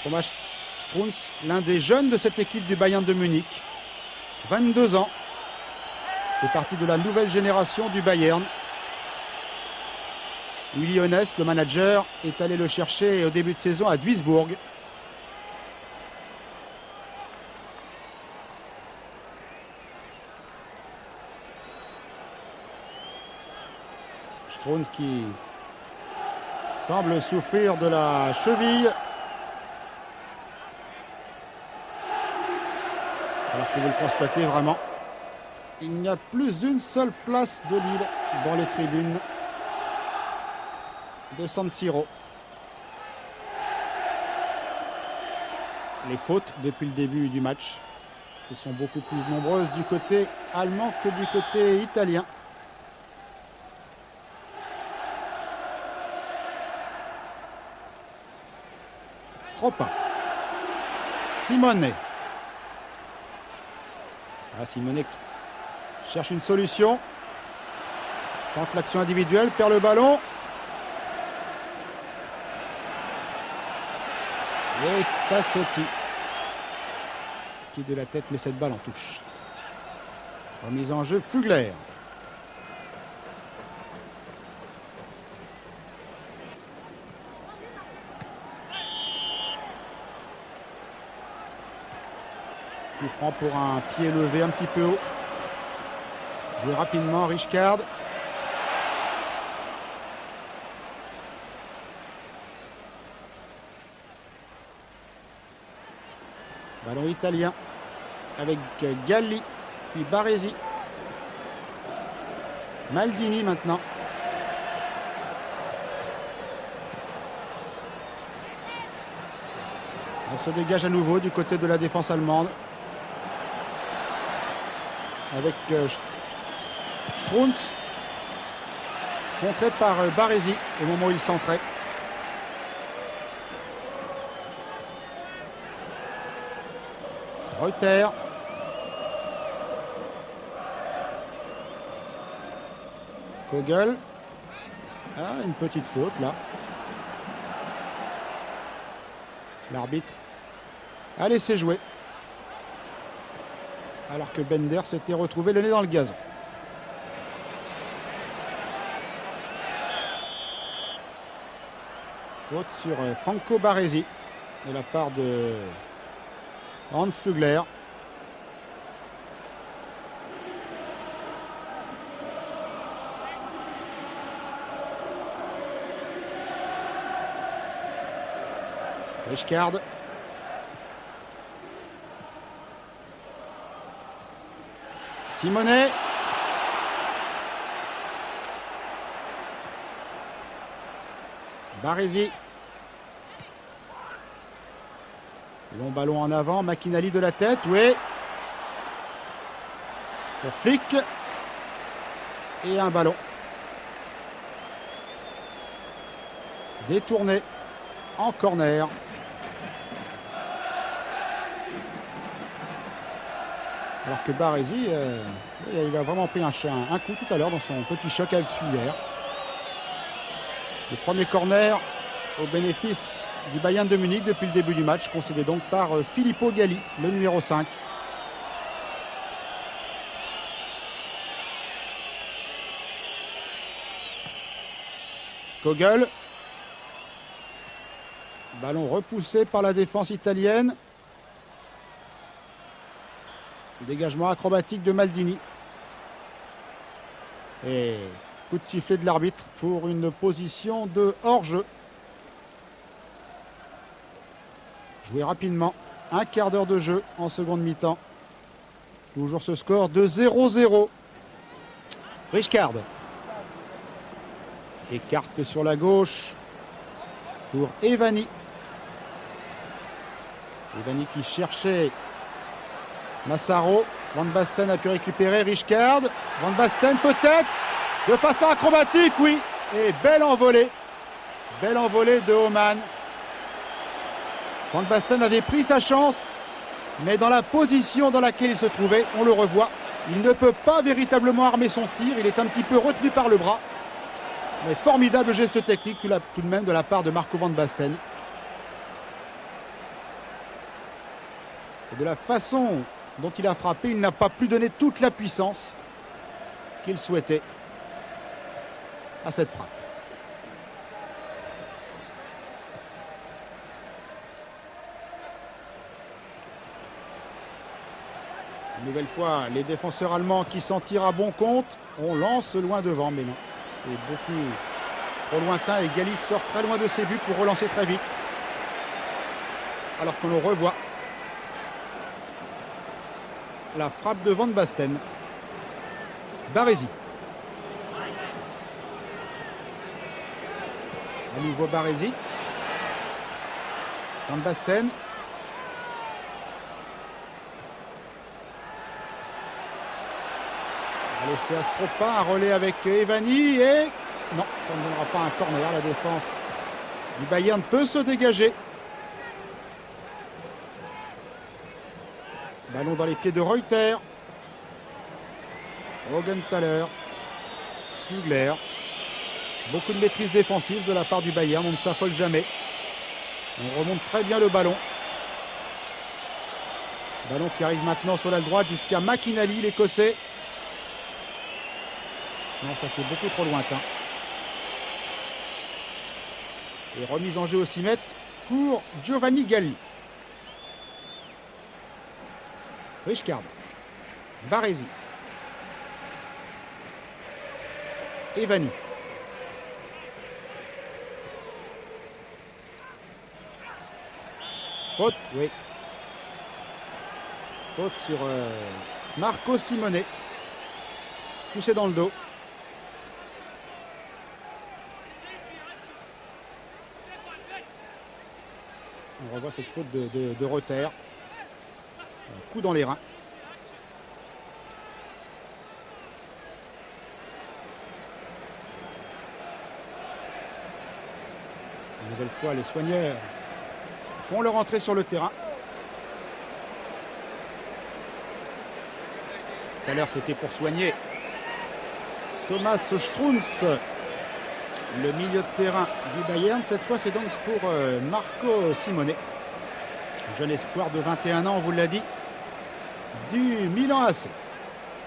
Speaker 1: Thomas Strunz, l'un des jeunes de cette équipe du Bayern de Munich. 22 ans. Fait partie de la nouvelle génération du Bayern. Uli Hoeneß, le manager, est allé le chercher au début de saison à Duisbourg. Strunz qui semble souffrir de la cheville. Alors que vous le constatez vraiment, il n'y a plus une seule place de libre dans les tribunes de San Siro. Les fautes depuis le début du match qui sont beaucoup plus nombreuses du côté allemand que du côté italien. Stropin. Simone. Simone cherche une solution. Tente l'action individuelle, perd le ballon. Et Tassotti qui de la tête met cette balle en touche. Remise en jeu, Flugler. Coup franc pour un pied levé un petit peu haut. Joué rapidement, Richcard. Ballon italien avec Galli, puis Baresi. Maldini maintenant. On se dégage à nouveau du côté de la défense allemande. Avec Strunz. Contré par Baresi au moment où il centrait. Reuter. Kogel. Une petite faute là. L'arbitre a laissé jouer. Alors que Bender s'était retrouvé le nez dans le gazon. Faute sur Franco Baresi de la part de Hans Flugler. Richcard. Simone. Baresi. Long ballon en avant, McInally de la tête, oui. Pour Flick. Et un ballon. Détourné en corner. Alors que Baresi, il a vraiment pris un coup tout à l'heure dans son petit choc avec Fuller. Le premier corner au bénéfice du Bayern de Munich depuis le début du match, concédé donc par Filippo Galli, le numéro 5. Kogel. Ballon repoussé par la défense italienne. Dégagement acrobatique de Maldini. Et coup de sifflet de l'arbitre pour une position de hors-jeu. Joué rapidement. Un quart d'heure de jeu en seconde mi-temps. Toujours ce score de 0-0. Richcard. Écarte sur la gauche pour Evani. Evani qui cherchait Massaro. Van Basten a pu récupérer Richcard. Van Basten peut-être. De façon acrobatique, oui. Et belle envolée. Belle envolée de Oman. Van Basten avait pris sa chance. Mais dans la position dans laquelle il se trouvait, on le revoit. Il ne peut pas véritablement armer son tir. Il est un petit peu retenu par le bras. Mais formidable geste technique tout de même de la part de Marco Van Basten. Et de la façon dont il a frappé, il n'a pas pu donner toute la puissance qu'il souhaitait à cette frappe. Une nouvelle fois, les défenseurs allemands qui s'en tirent à bon compte. On lance loin devant, mais non. C'est beaucoup trop lointain et Galis sort très loin de ses buts pour relancer très vite. Alors que l'on revoit la frappe de Van Basten. Baresi. À nouveau Baresi. Van Basten. Allez, c'est Astropa, un relais avec Evani et... Non, ça ne donnera pas un corner. La défense du Bayern peut se dégager. Ballon dans les pieds de Reuter. Rogenthaler. Flugler. Beaucoup de maîtrise défensive de la part du Bayern. On ne s'affole jamais. On remonte très bien le ballon. Ballon qui arrive maintenant sur l'aile droite jusqu'à McInally, l'Écossais. Non, ça c'est beaucoup trop lointain. Et remise en jeu au 6 mètres pour Giovanni Galli. Richkard. Baresi. Evani. Faute, oui. Faute sur Marco Simone. Poussé dans le dos. On revoit cette faute de Reuter. Un coup dans les reins. Une nouvelle fois, les soigneurs font leur entrée sur le terrain. Tout à l'heure, c'était pour soigner Thomas Strunz, le milieu de terrain du Bayern. Cette fois, c'est donc pour Marco Simone, jeune espoir de 21 ans, on vous l'a dit, du Milan AC.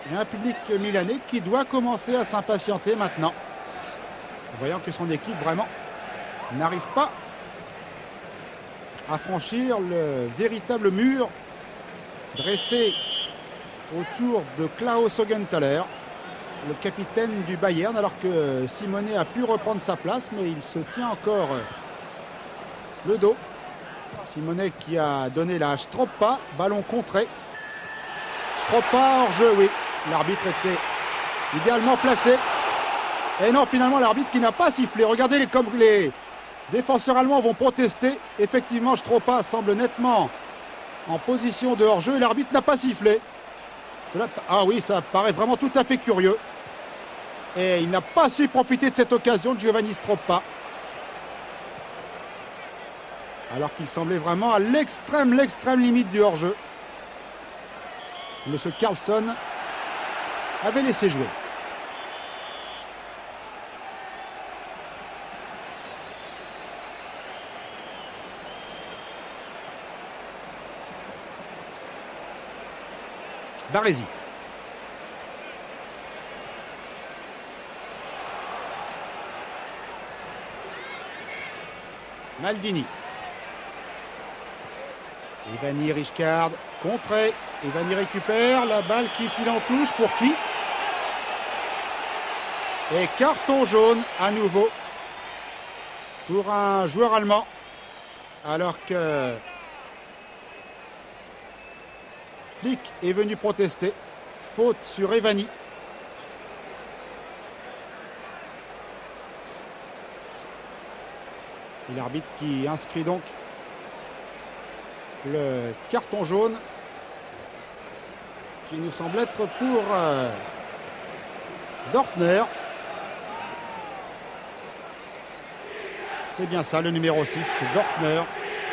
Speaker 1: Il y a un public milanais qui doit commencer à s'impatienter maintenant, voyant que son équipe vraiment n'arrive pas à franchir le véritable mur dressé autour de Klaus Augenthaler, le capitaine du Bayern, alors que Simone a pu reprendre sa place, mais il se tient encore le dos. Simone qui a donné la Stroppa, ballon contré. Stroppa hors jeu, oui. L'arbitre était idéalement placé. Et non, finalement, l'arbitre qui n'a pas sifflé. Regardez comme les défenseurs allemands vont protester. Effectivement, Stroppa semble nettement en position de hors jeu et l'arbitre n'a pas sifflé. Ah oui, ça paraît vraiment tout à fait curieux. Et il n'a pas su profiter de cette occasion de Giovanni Stroppa. Alors qu'il semblait vraiment à l'extrême limite du hors-jeu. Monsieur Carlson avait laissé jouer. Baresi. Maldini. Evani, Richkard, contré. Evani récupère la balle qui file en touche. Pour qui? Et carton jaune à nouveau pour un joueur allemand. Alors que Flick est venu protester. Faute sur Evani. Et l'arbitre qui inscrit donc le carton jaune qui nous semble être pour Dorfner. C'est bien ça, le numéro 6, Dorfner.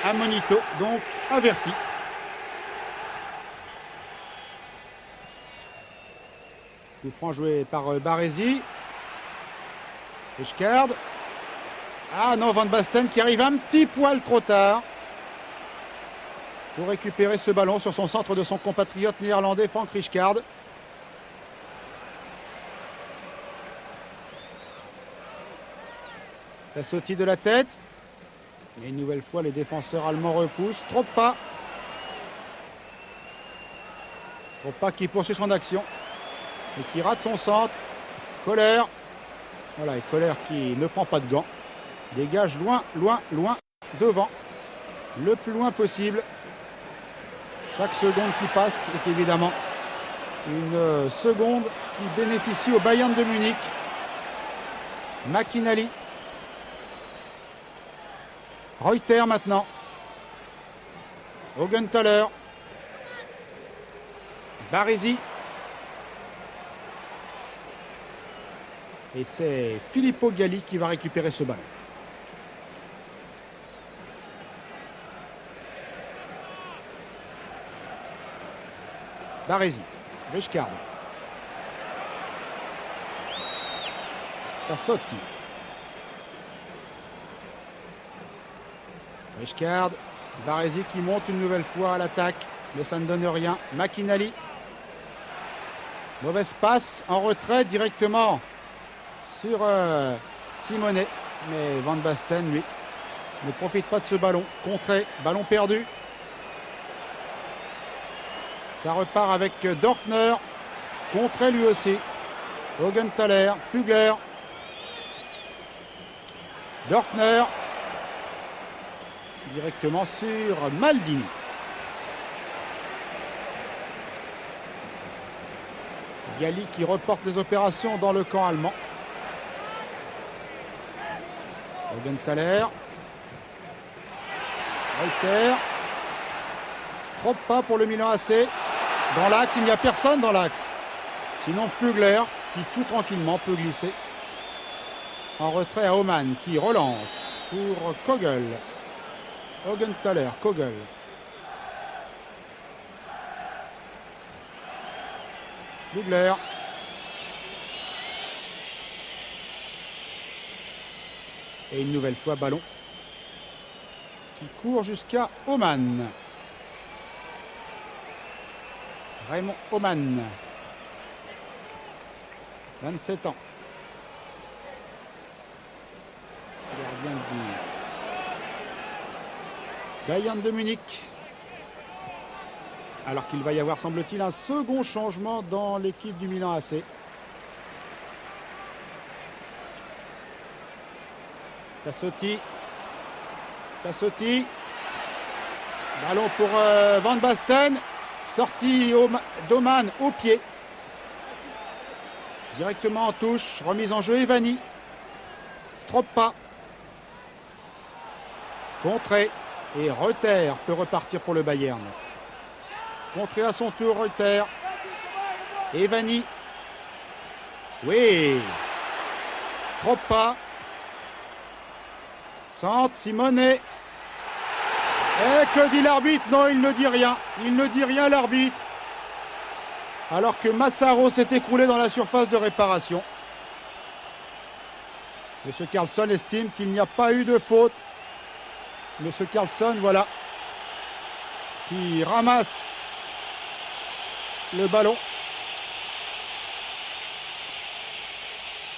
Speaker 1: Amonito, donc averti. Coup franc joué par Baresi. Richkard. Ah non, Van Basten qui arrive un petit poil trop tard. pour récupérer ce ballon sur son centre de son compatriote néerlandais Frank Rijkaard. Tassotti de la tête. Et une nouvelle fois, les défenseurs allemands repoussent. Trop pas. Trop pas qui poursuit son action. Et qui rate son centre. Kohler. Voilà, et Kohler qui ne prend pas de gants. Dégage loin, loin, loin devant. Le plus loin possible. Chaque seconde qui passe est évidemment une seconde qui bénéficie au Bayern de Munich. McInally. Reuter maintenant. Augenthaler. Baresi. Et c'est Filippo Galli qui va récupérer ce ballon. Baresi. Rijkaard. Tassotti. Rijkaard. Baresi qui monte une nouvelle fois à l'attaque, mais ça ne donne rien. McInally. Mauvaise passe en retrait directement sur Simonet. Mais Van Basten, lui, ne profite pas de ce ballon. Contré, ballon perdu. Ça repart avec Dorfner. Contré lui aussi. Augenthaler, Flügler. Dorfner. Directement sur Maldini. Galli qui reporte les opérations dans le camp allemand. Augenthaler. Reuter. Trop pas pour le Milan AC. Dans l'axe, il n'y a personne dans l'axe. Sinon Flügler qui tout tranquillement peut glisser. En retrait à Oman qui relance pour Kogel. Augenthaler, Kogel. Flügler. Et une nouvelle fois ballon qui court jusqu'à Oman. Raymond Oman. 27 ans. Gardien du Bayern de Munich. Alors qu'il va y avoir, semble-t-il, un second changement dans l'équipe du Milan AC. Tassotti. Tassotti. Ballon pour Van Basten. Sortie d'Oman au pied. Directement en touche. Remise en jeu Evani. Stroppa. Contré. Et Reuter peut repartir pour le Bayern. Contré à son tour Reuter. Evani. Oui. Stroppa. Centre, Simonet. Et que dit l'arbitre? Non, il ne dit rien. Il ne dit rien l'arbitre. Alors que Massaro s'est écroulé dans la surface de réparation. Monsieur Carlson estime qu'il n'y a pas eu de faute. Monsieur Carlson, voilà, qui ramasse le ballon.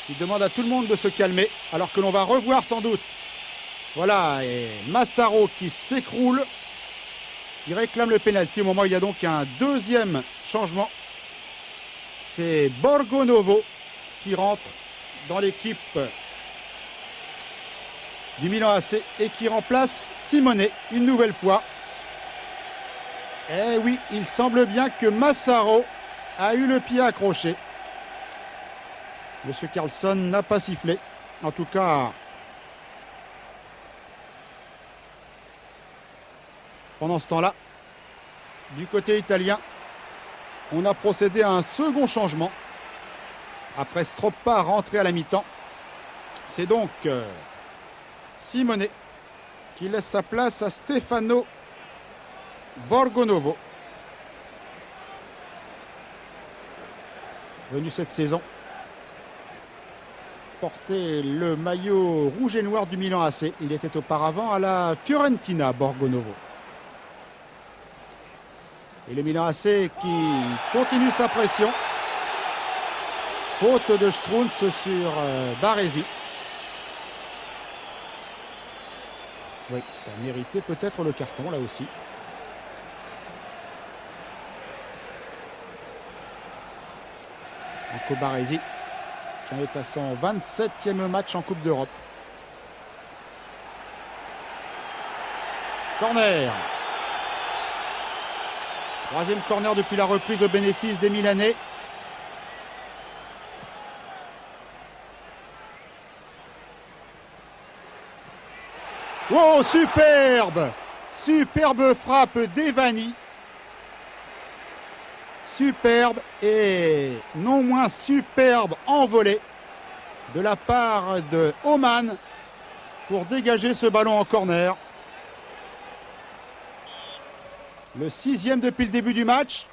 Speaker 1: Il demande à tout le monde de se calmer, alors que l'on va revoir sans doute. Voilà, et Massaro qui s'écroule, qui réclame le pénalty. Au moment où il y a donc un deuxième changement. C'est Borgonovo qui rentre dans l'équipe du Milan AC et qui remplace Simonet une nouvelle fois. Eh oui, il semble bien que Massaro a eu le pied accroché. Monsieur Carlson n'a pas sifflé. En tout cas, pendant ce temps-là, du côté italien, on a procédé à un second changement. Après Stroppa rentré à la mi-temps, c'est donc Simonet qui laisse sa place à Stefano Borgonovo. Venu cette saison porter le maillot rouge et noir du Milan AC. Il était auparavant à la Fiorentina, Borgonovo. Et le Milan AC qui continue sa pression. Faute de Strunz sur Baresi. Oui, ça a mérité peut-être le carton là aussi. Marco Baresi qui est à son 27e match en Coupe d'Europe. Corner. Troisième corner depuis la reprise au bénéfice des Milanais. Oh, superbe! Superbe frappe d'Evani. Superbe et non moins superbe envolée de la part de Oman pour dégager ce ballon en corner. Le 6e depuis le début du match.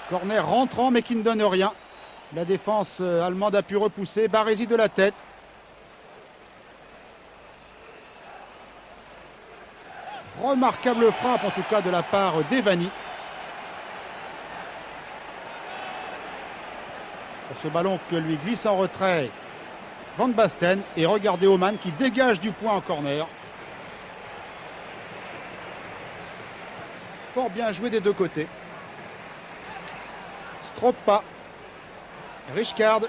Speaker 1: Corner rentrant mais qui ne donne rien. La défense allemande a pu repousser. Baresi de la tête. Remarquable frappe en tout cas de la part d'Evani. Pour ce ballon que lui glisse en retrait Van Basten. Et regardez Oman qui dégage du point en corner. Fort bien joué des deux côtés. Stroppa. Rijkaard.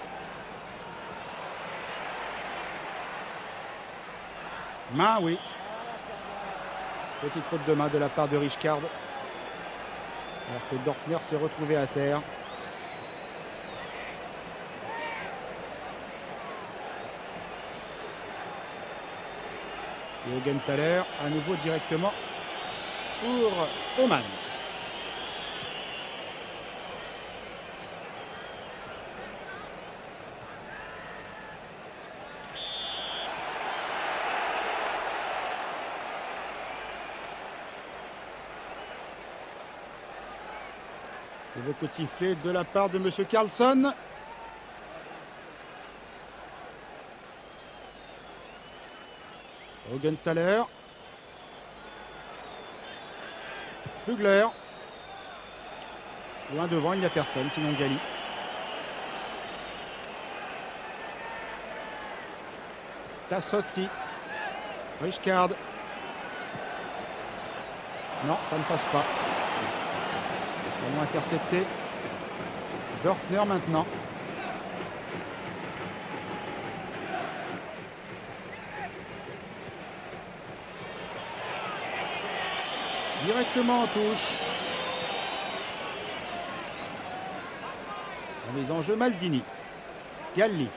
Speaker 1: Main, oui. Petite faute de main de la part de Rijkaard. Alors que Dorfner s'est retrouvé à terre. Et Augenthaler à nouveau directement pour Oman. Et le coup de sifflet de la part de M. Carlson. Augenthaler. Flugler. Loin devant, il n'y a personne, sinon Gali. Tassotti. Rijkaard. Non, ça ne passe pas. Ballon intercepté. Dorfner maintenant. Directement en touche. Dans les enjeux, Maldini. Galli.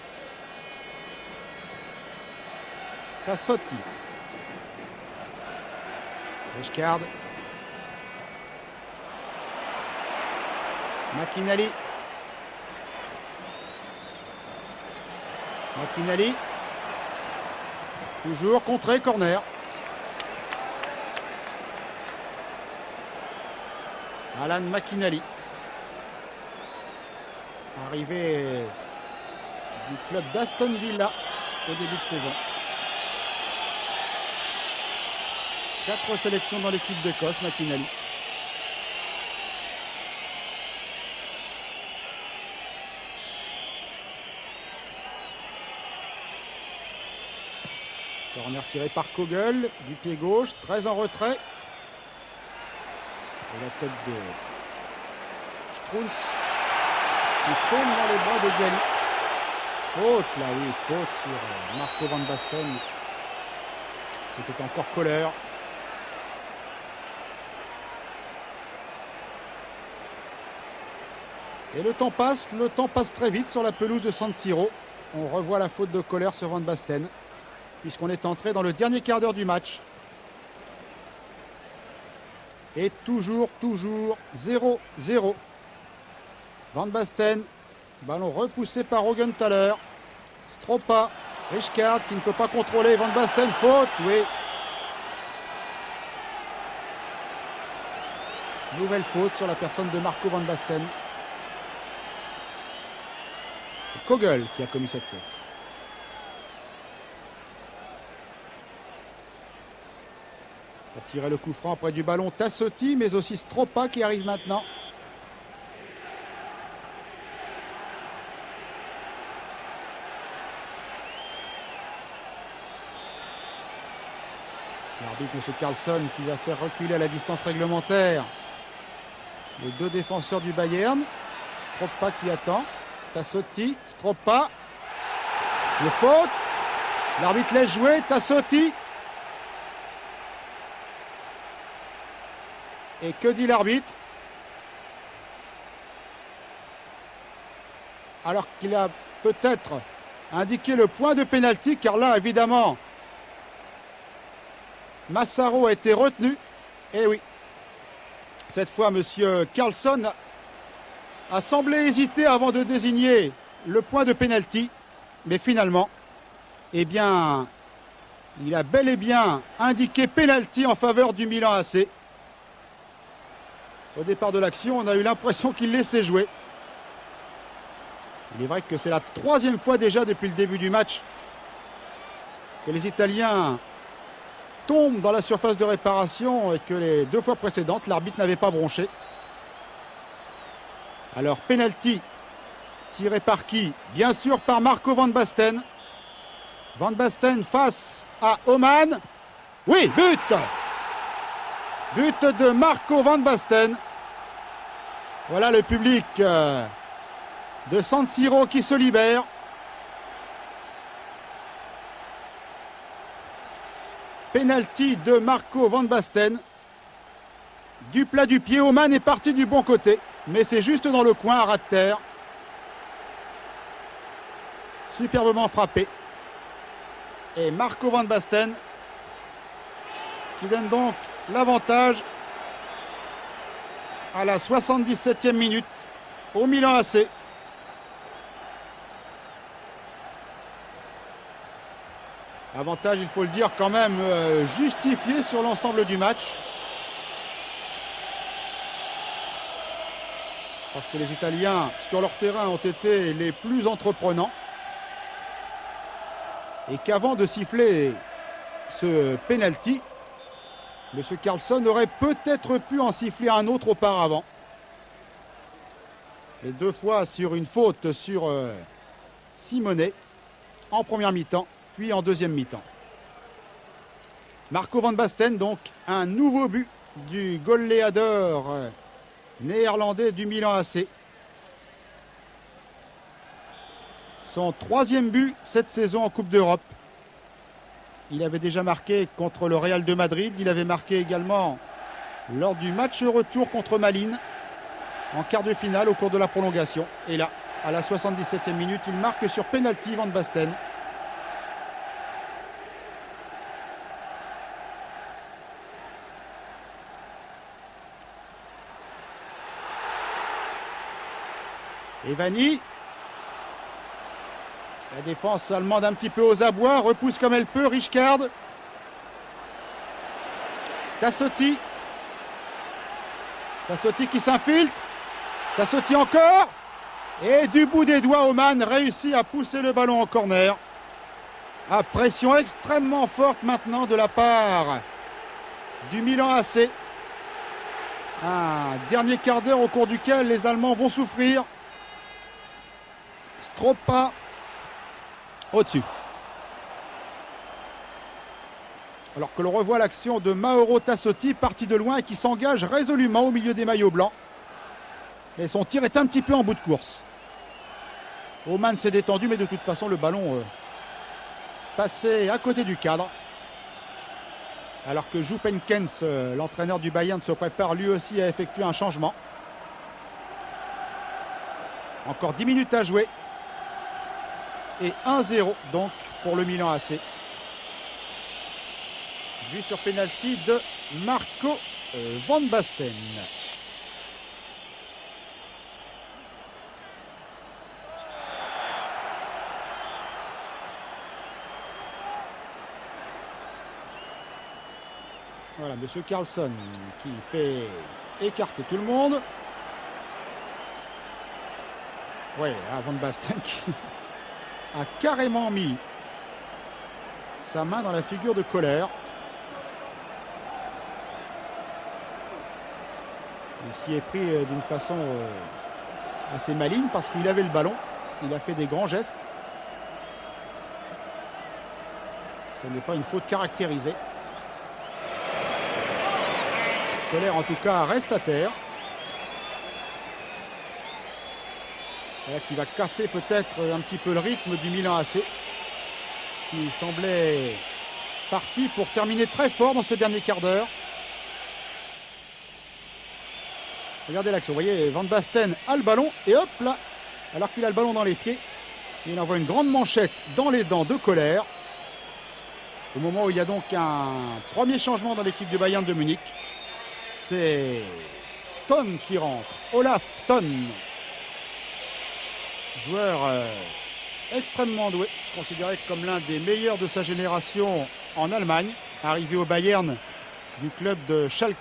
Speaker 1: Tassotti. Rijkaard. McInally. McInally. Toujours contré, corner. Alan McInally. Arrivé du club d'Aston Villa au début de saison. 4 sélections dans l'équipe d'Écosse, McInally. Corner tiré par Kogel, du pied gauche, très en retrait. Et la tête de Strunz qui tombe dans les bras de Gali. Faute, là oui, faute sur Marco Van Basten. C'était encore Kohler. Et le temps passe très vite sur la pelouse de San Siro. On revoit la faute de Kohler sur Van Basten, puisqu'on est entré dans le dernier quart d'heure du match. Et toujours 0-0. Van Basten, ballon repoussé par Augenthaler. Stroppa, Rijkaard qui ne peut pas contrôler. Van Basten, faute, oui. Nouvelle faute sur la personne de Marco Van Basten. C'est Kogel qui a commis cette faute. Pour tirer le coup franc près du ballon, Tassotti, mais aussi Stroppa qui arrive maintenant. L'arbitre, M. Carlson, qui va faire reculer à la distance réglementaire les deux défenseurs du Bayern. Stroppa qui attend. Tassotti, Stroppa. Le faute. L'arbitre laisse jouer. Tassotti. Et que dit l'arbitre? Alors qu'il a peut-être indiqué le point de pénalty, car là, évidemment, Massaro a été retenu. Et oui, cette fois, M. Carlson a semblé hésiter avant de désigner le point de pénalty. Mais finalement, eh bien, il a bel et bien indiqué pénalty en faveur du Milan AC. Au départ de l'action, on a eu l'impression qu'il laissait jouer. Il est vrai que c'est la troisième fois déjà depuis le début du match que les Italiens tombent dans la surface de réparation et que les deux fois précédentes, l'arbitre n'avait pas bronché. Alors, penalty tiré par qui? Bien sûr par Marco Van Basten. Van Basten face à Oman. Oui, but! But de Marco Van Basten. Voilà le public de San Siro qui se libère. Penalty de Marco Van Basten. Du plat du pied, Oman est parti du bon côté. Mais c'est juste dans le coin, à ras de terre. Superbement frappé. Et Marco Van Basten qui donne donc l'avantage à la 77e minute au Milan AC. Avantage, il faut le dire, quand même justifié sur l'ensemble du match. Parce que les Italiens, sur leur terrain, ont été les plus entreprenants. Et qu'avant de siffler ce penalty, M. Carlson aurait peut-être pu en siffler un autre auparavant. Les deux fois sur une faute sur Simonet en première mi-temps, puis en deuxième mi-temps. Marco Van Basten, donc, un nouveau but du goleador néerlandais du Milan AC. Son troisième but cette saison en Coupe d'Europe. Il avait déjà marqué contre le Real de Madrid. Il avait marqué également lors du match retour contre Malines en quart de finale au cours de la prolongation. Et là, à la 77e minute, il marque sur penalty Van Basten. Evani. La défense allemande un petit peu aux abois, repousse comme elle peut, Richkard. Tassotti. Tassotti qui s'infiltre. Tassotti encore. Et du bout des doigts, Oman réussit à pousser le ballon en corner. À pression extrêmement forte maintenant de la part du Milan AC. Un dernier quart d'heure au cours duquel les Allemands vont souffrir. Stroppa au-dessus. Alors que l'on revoit l'action de Mauro Tassotti, parti de loin et qui s'engage résolument au milieu des maillots blancs. Et son tir est un petit peu en bout de course. Oman s'est détendu, mais de toute façon, le ballon passait à côté du cadre. Alors que Jupp Heynckes, l'entraîneur du Bayern, se prépare lui aussi à effectuer un changement. Encore 10 minutes à jouer. Et 1-0 donc pour le Milan AC. But sur penalty de Marco Van Basten. Voilà, M. Carlson qui fait écarter tout le monde. Oui, Van Basten qui a carrément mis sa main dans la figure de Colère. Il s'y est pris d'une façon assez maligne parce qu'il avait le ballon. Il a fait des grands gestes. Ce n'est pas une faute caractérisée. Koller en tout cas reste à terre. Voilà qui va casser peut-être un petit peu le rythme du Milan AC, qui semblait parti pour terminer très fort dans ce dernier quart d'heure. Regardez l'action, vous voyez, Van Basten a le ballon et hop là, alors qu'il a le ballon dans les pieds, il envoie une grande manchette dans les dents de Koller. Au moment où il y a donc un premier changement dans l'équipe du Bayern de Munich, c'est Thon qui rentre, Olaf Thon. Joueur extrêmement doué, considéré comme l'un des meilleurs de sa génération en Allemagne, arrivé au Bayern du club de Schalke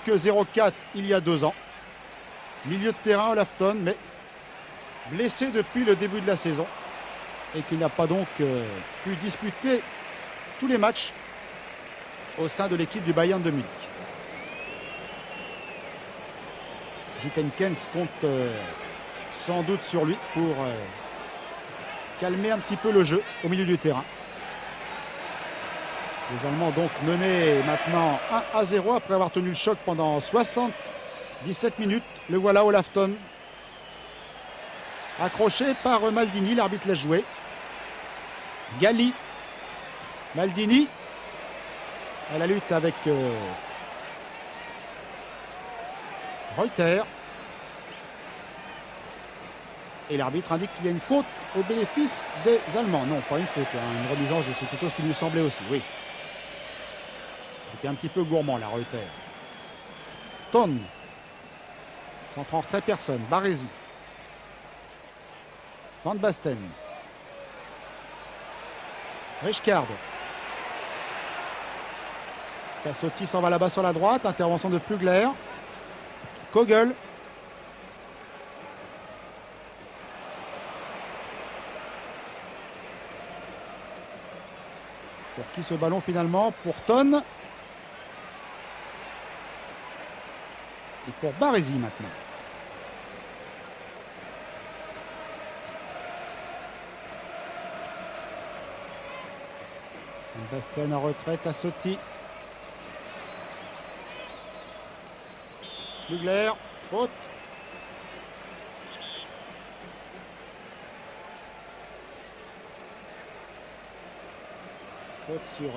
Speaker 1: 04 il y a 2 ans. Milieu de terrain, Olaf Thon, mais blessé depuis le début de la saison et qui n'a pas donc pu disputer tous les matchs au sein de l'équipe du Bayern de Munich. Jupp Heynckes compte sans doute sur lui pour calmer un petit peu le jeu au milieu du terrain. Les Allemands donc menés maintenant 1-0 après avoir tenu le choc pendant 77 minutes. Le voilà, Olaf Thon. Accroché par Maldini, l'arbitre l'a joué. Galli. Maldini. À la lutte avec Reuter. Et l'arbitre indique qu'il y a une faute au bénéfice des Allemands. Non, pas une faute, hein, une remise en jeu, c'est plutôt ce qui nous semblait aussi, oui. C'était un petit peu gourmand, la Reuter. Thon. Centre en retrait, personne. Baresi. Van Basten. Rijkaard. Tassotti s'en va là-bas sur la droite. Intervention de Flügler. Kogel. Pour qui ce ballon finalement? Pour Thon. Et pour Baresi maintenant. Basten en retraite, Tassotti. Flügler, faute. Faute sur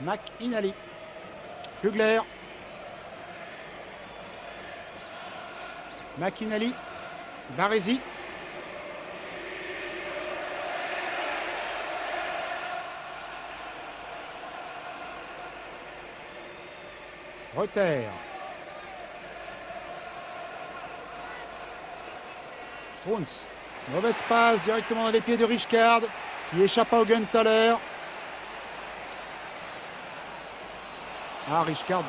Speaker 1: McInally. Flügler. McInally. Baresi. Reuter. Strunz. Mauvaise passe directement dans les pieds de Rijkaard qui échappe à Augenthaler. Rijkaard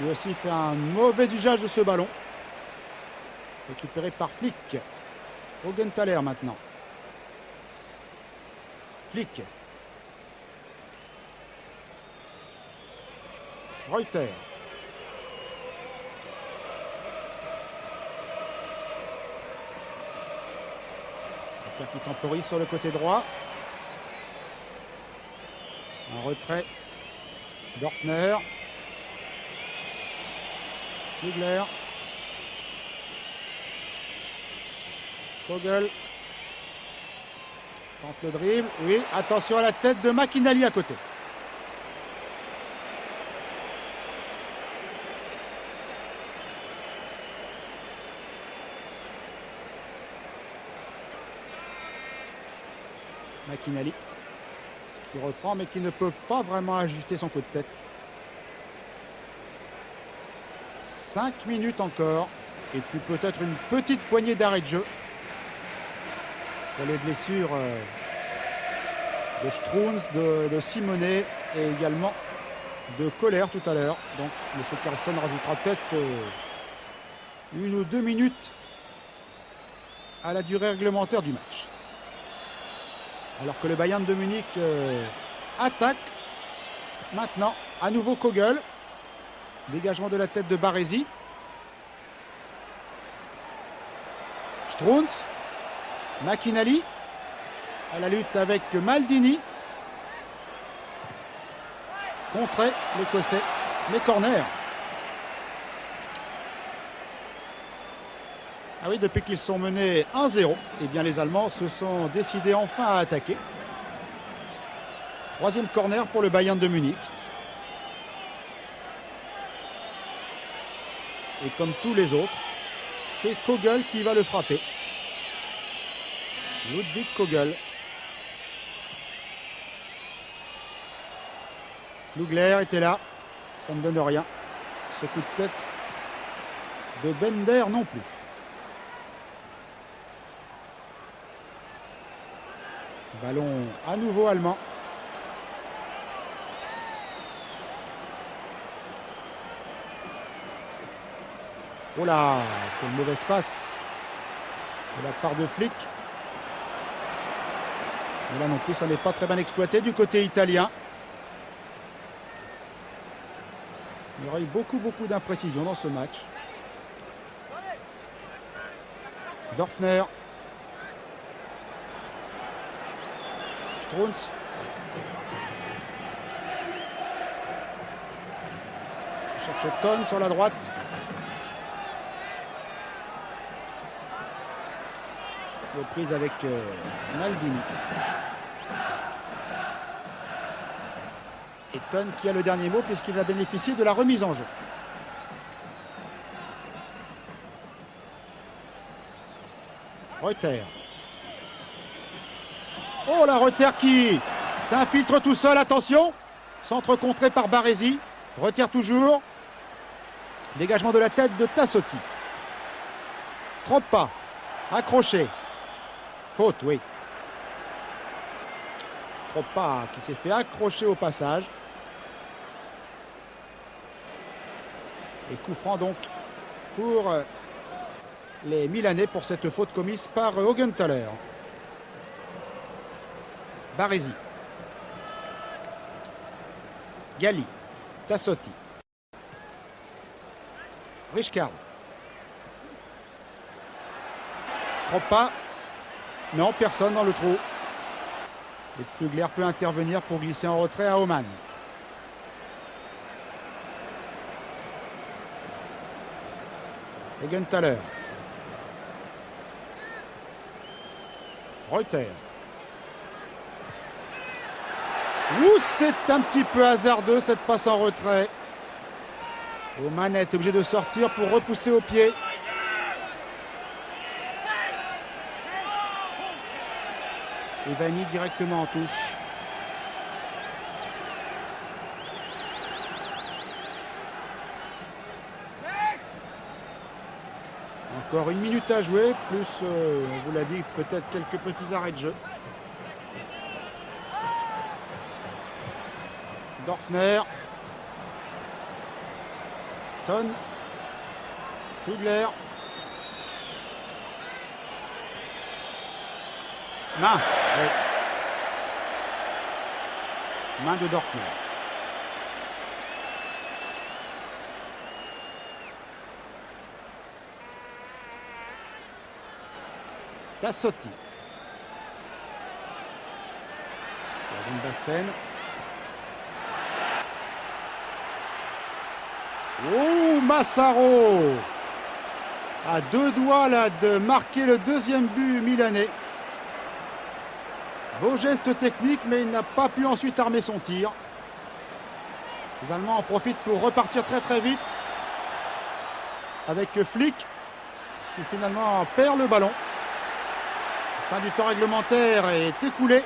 Speaker 1: lui aussi fait un mauvais usage de ce ballon. Récupéré par Flick. Augenthaler maintenant. Flick. Reuter. Qui temporise sur le côté droit. En retrait. Dorfner. Flügler. Kogel. Tente le dribble. Oui, attention à la tête de McInally à côté. McInally qui reprend mais qui ne peut pas vraiment ajuster son coup de tête. 5 minutes encore et puis peut-être une petite poignée d'arrêt de jeu pour les blessures de Strunz, de Simonet et également de Koller tout à l'heure. Donc M. Carlsen rajoutera peut-être 1 ou 2 minutes à la durée réglementaire du match. Alors que le Bayern de Munich attaque maintenant. À nouveau Kogel. Dégagement de la tête de Baresi. Strunz. McInally à la lutte avec Maldini. Contré l'Écossais, mais corner. Ah oui, depuis qu'ils sont menés 1-0, eh bien les Allemands se sont décidés enfin à attaquer. Troisième corner pour le Bayern de Munich. Et comme tous les autres, c'est Kogel qui va le frapper. Ludwig Kogel. Lugler était là. Ça ne donne rien. Ce coup de tête de Bender non plus. Ballon à nouveau allemand. Oh là, quelle mauvaise passe de la part de Flick. Et là non plus, ça n'est pas très bien exploité du côté italien. Il y aura eu beaucoup d'imprécisions dans ce match. Dorfner. Strunz. Cherche Tonne sur la droite. Reprise avec Maldini. Et Tonne qui a le dernier mot puisqu'il va bénéficier de la remise en jeu. Reuter. Oh la Reuter qui s'infiltre tout seul, attention. Centre contré par Baresi. Retire toujours. Dégagement de la tête de Tassotti. Stroppa. Accroché. Faute, oui. Stroppa qui s'est fait accrocher au passage. Et coup franc donc pour les Milanais pour cette faute commise par Augenthaler. Baresi. Galli. Tassotti. Richcard. Stroppa. Non, personne dans le trou. Et Flugler peut intervenir pour glisser en retrait à Oman. Augenthaler. Reuter. Ouh, c'est un petit peu hasardeux cette passe en retrait. Oman est obligé de sortir pour repousser au pied. Evani directement en touche. Encore une minute à jouer, plus, on vous l'a dit, peut-être quelques petits arrêts de jeu. Dorfner. Tonne. Flugler. Main. Oui. Main de Dorfner. Tassotti. Van Basten. Oh, Massaro à deux doigts là de marquer le deuxième but milanais. Beau geste technique, mais il n'a pas pu ensuite armer son tir. Les Allemands en profitent pour repartir très vite avec Flick qui finalement perd le ballon. La fin du temps réglementaire est écoulée.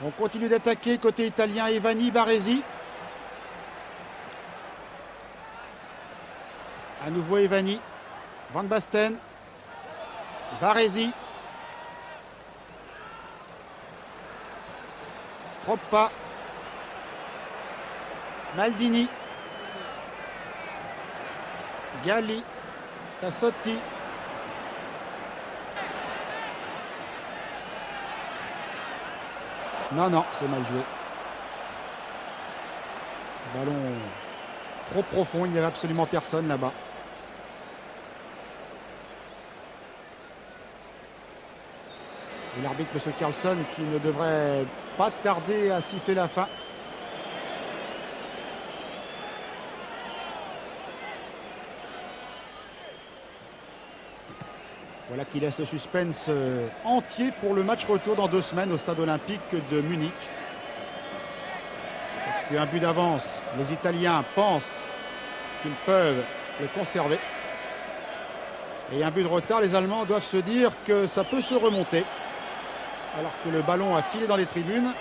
Speaker 1: On continue d'attaquer côté italien. Evani, Baresi. À nouveau Evani. Van Basten. Baresi. Stroppa. Maldini. Galli. Tassotti. Non, c'est mal joué. Ballon trop profond, il n'y avait absolument personne là-bas. Et l'arbitre, M. Carlson, qui ne devrait pas tarder à siffler la fin. Voilà qui laisse le suspense entier pour le match retour dans 2 semaines au stade olympique de Munich. Parce qu'un but d'avance, les Italiens pensent qu'ils peuvent le conserver. Et un but de retard, les Allemands doivent se dire que ça peut se remonter. Alors que le ballon a filé dans les tribunes.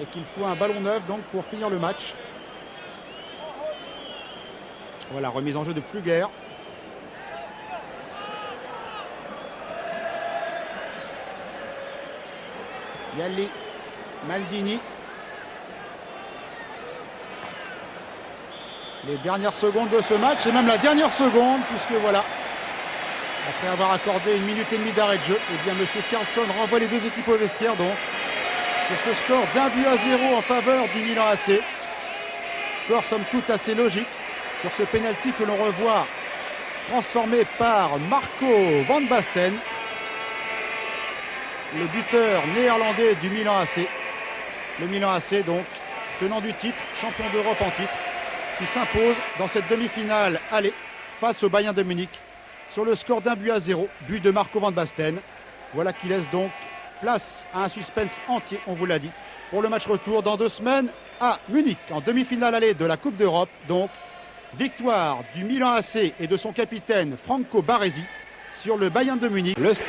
Speaker 1: Et qu'il faut un ballon neuf donc pour finir le match. Voilà, remise en jeu de Pfluger. Yali, Maldini. Les dernières secondes de ce match, et même la dernière seconde, puisque voilà, après avoir accordé 1 minute et demie d'arrêt de jeu, et bien M. Carlson renvoie les 2 équipes au vestiaire donc, sur ce score d'1-0 en faveur du Milan AC. Score somme toute assez logique, sur ce pénalty que l'on revoit transformé par Marco Van Basten, le buteur néerlandais du Milan AC. Le Milan AC donc, tenant du titre, champion d'Europe en titre, qui s'impose dans cette demi-finale aller face au Bayern de Munich sur le score d'1-0, but de Marco Van Basten. Voilà qui laisse donc place à un suspense entier, on vous l'a dit, pour le match retour dans 2 semaines à Munich, en demi-finale aller de la Coupe d'Europe. Donc, victoire du Milan AC et de son capitaine Franco Baresi sur le Bayern de Munich. Le stade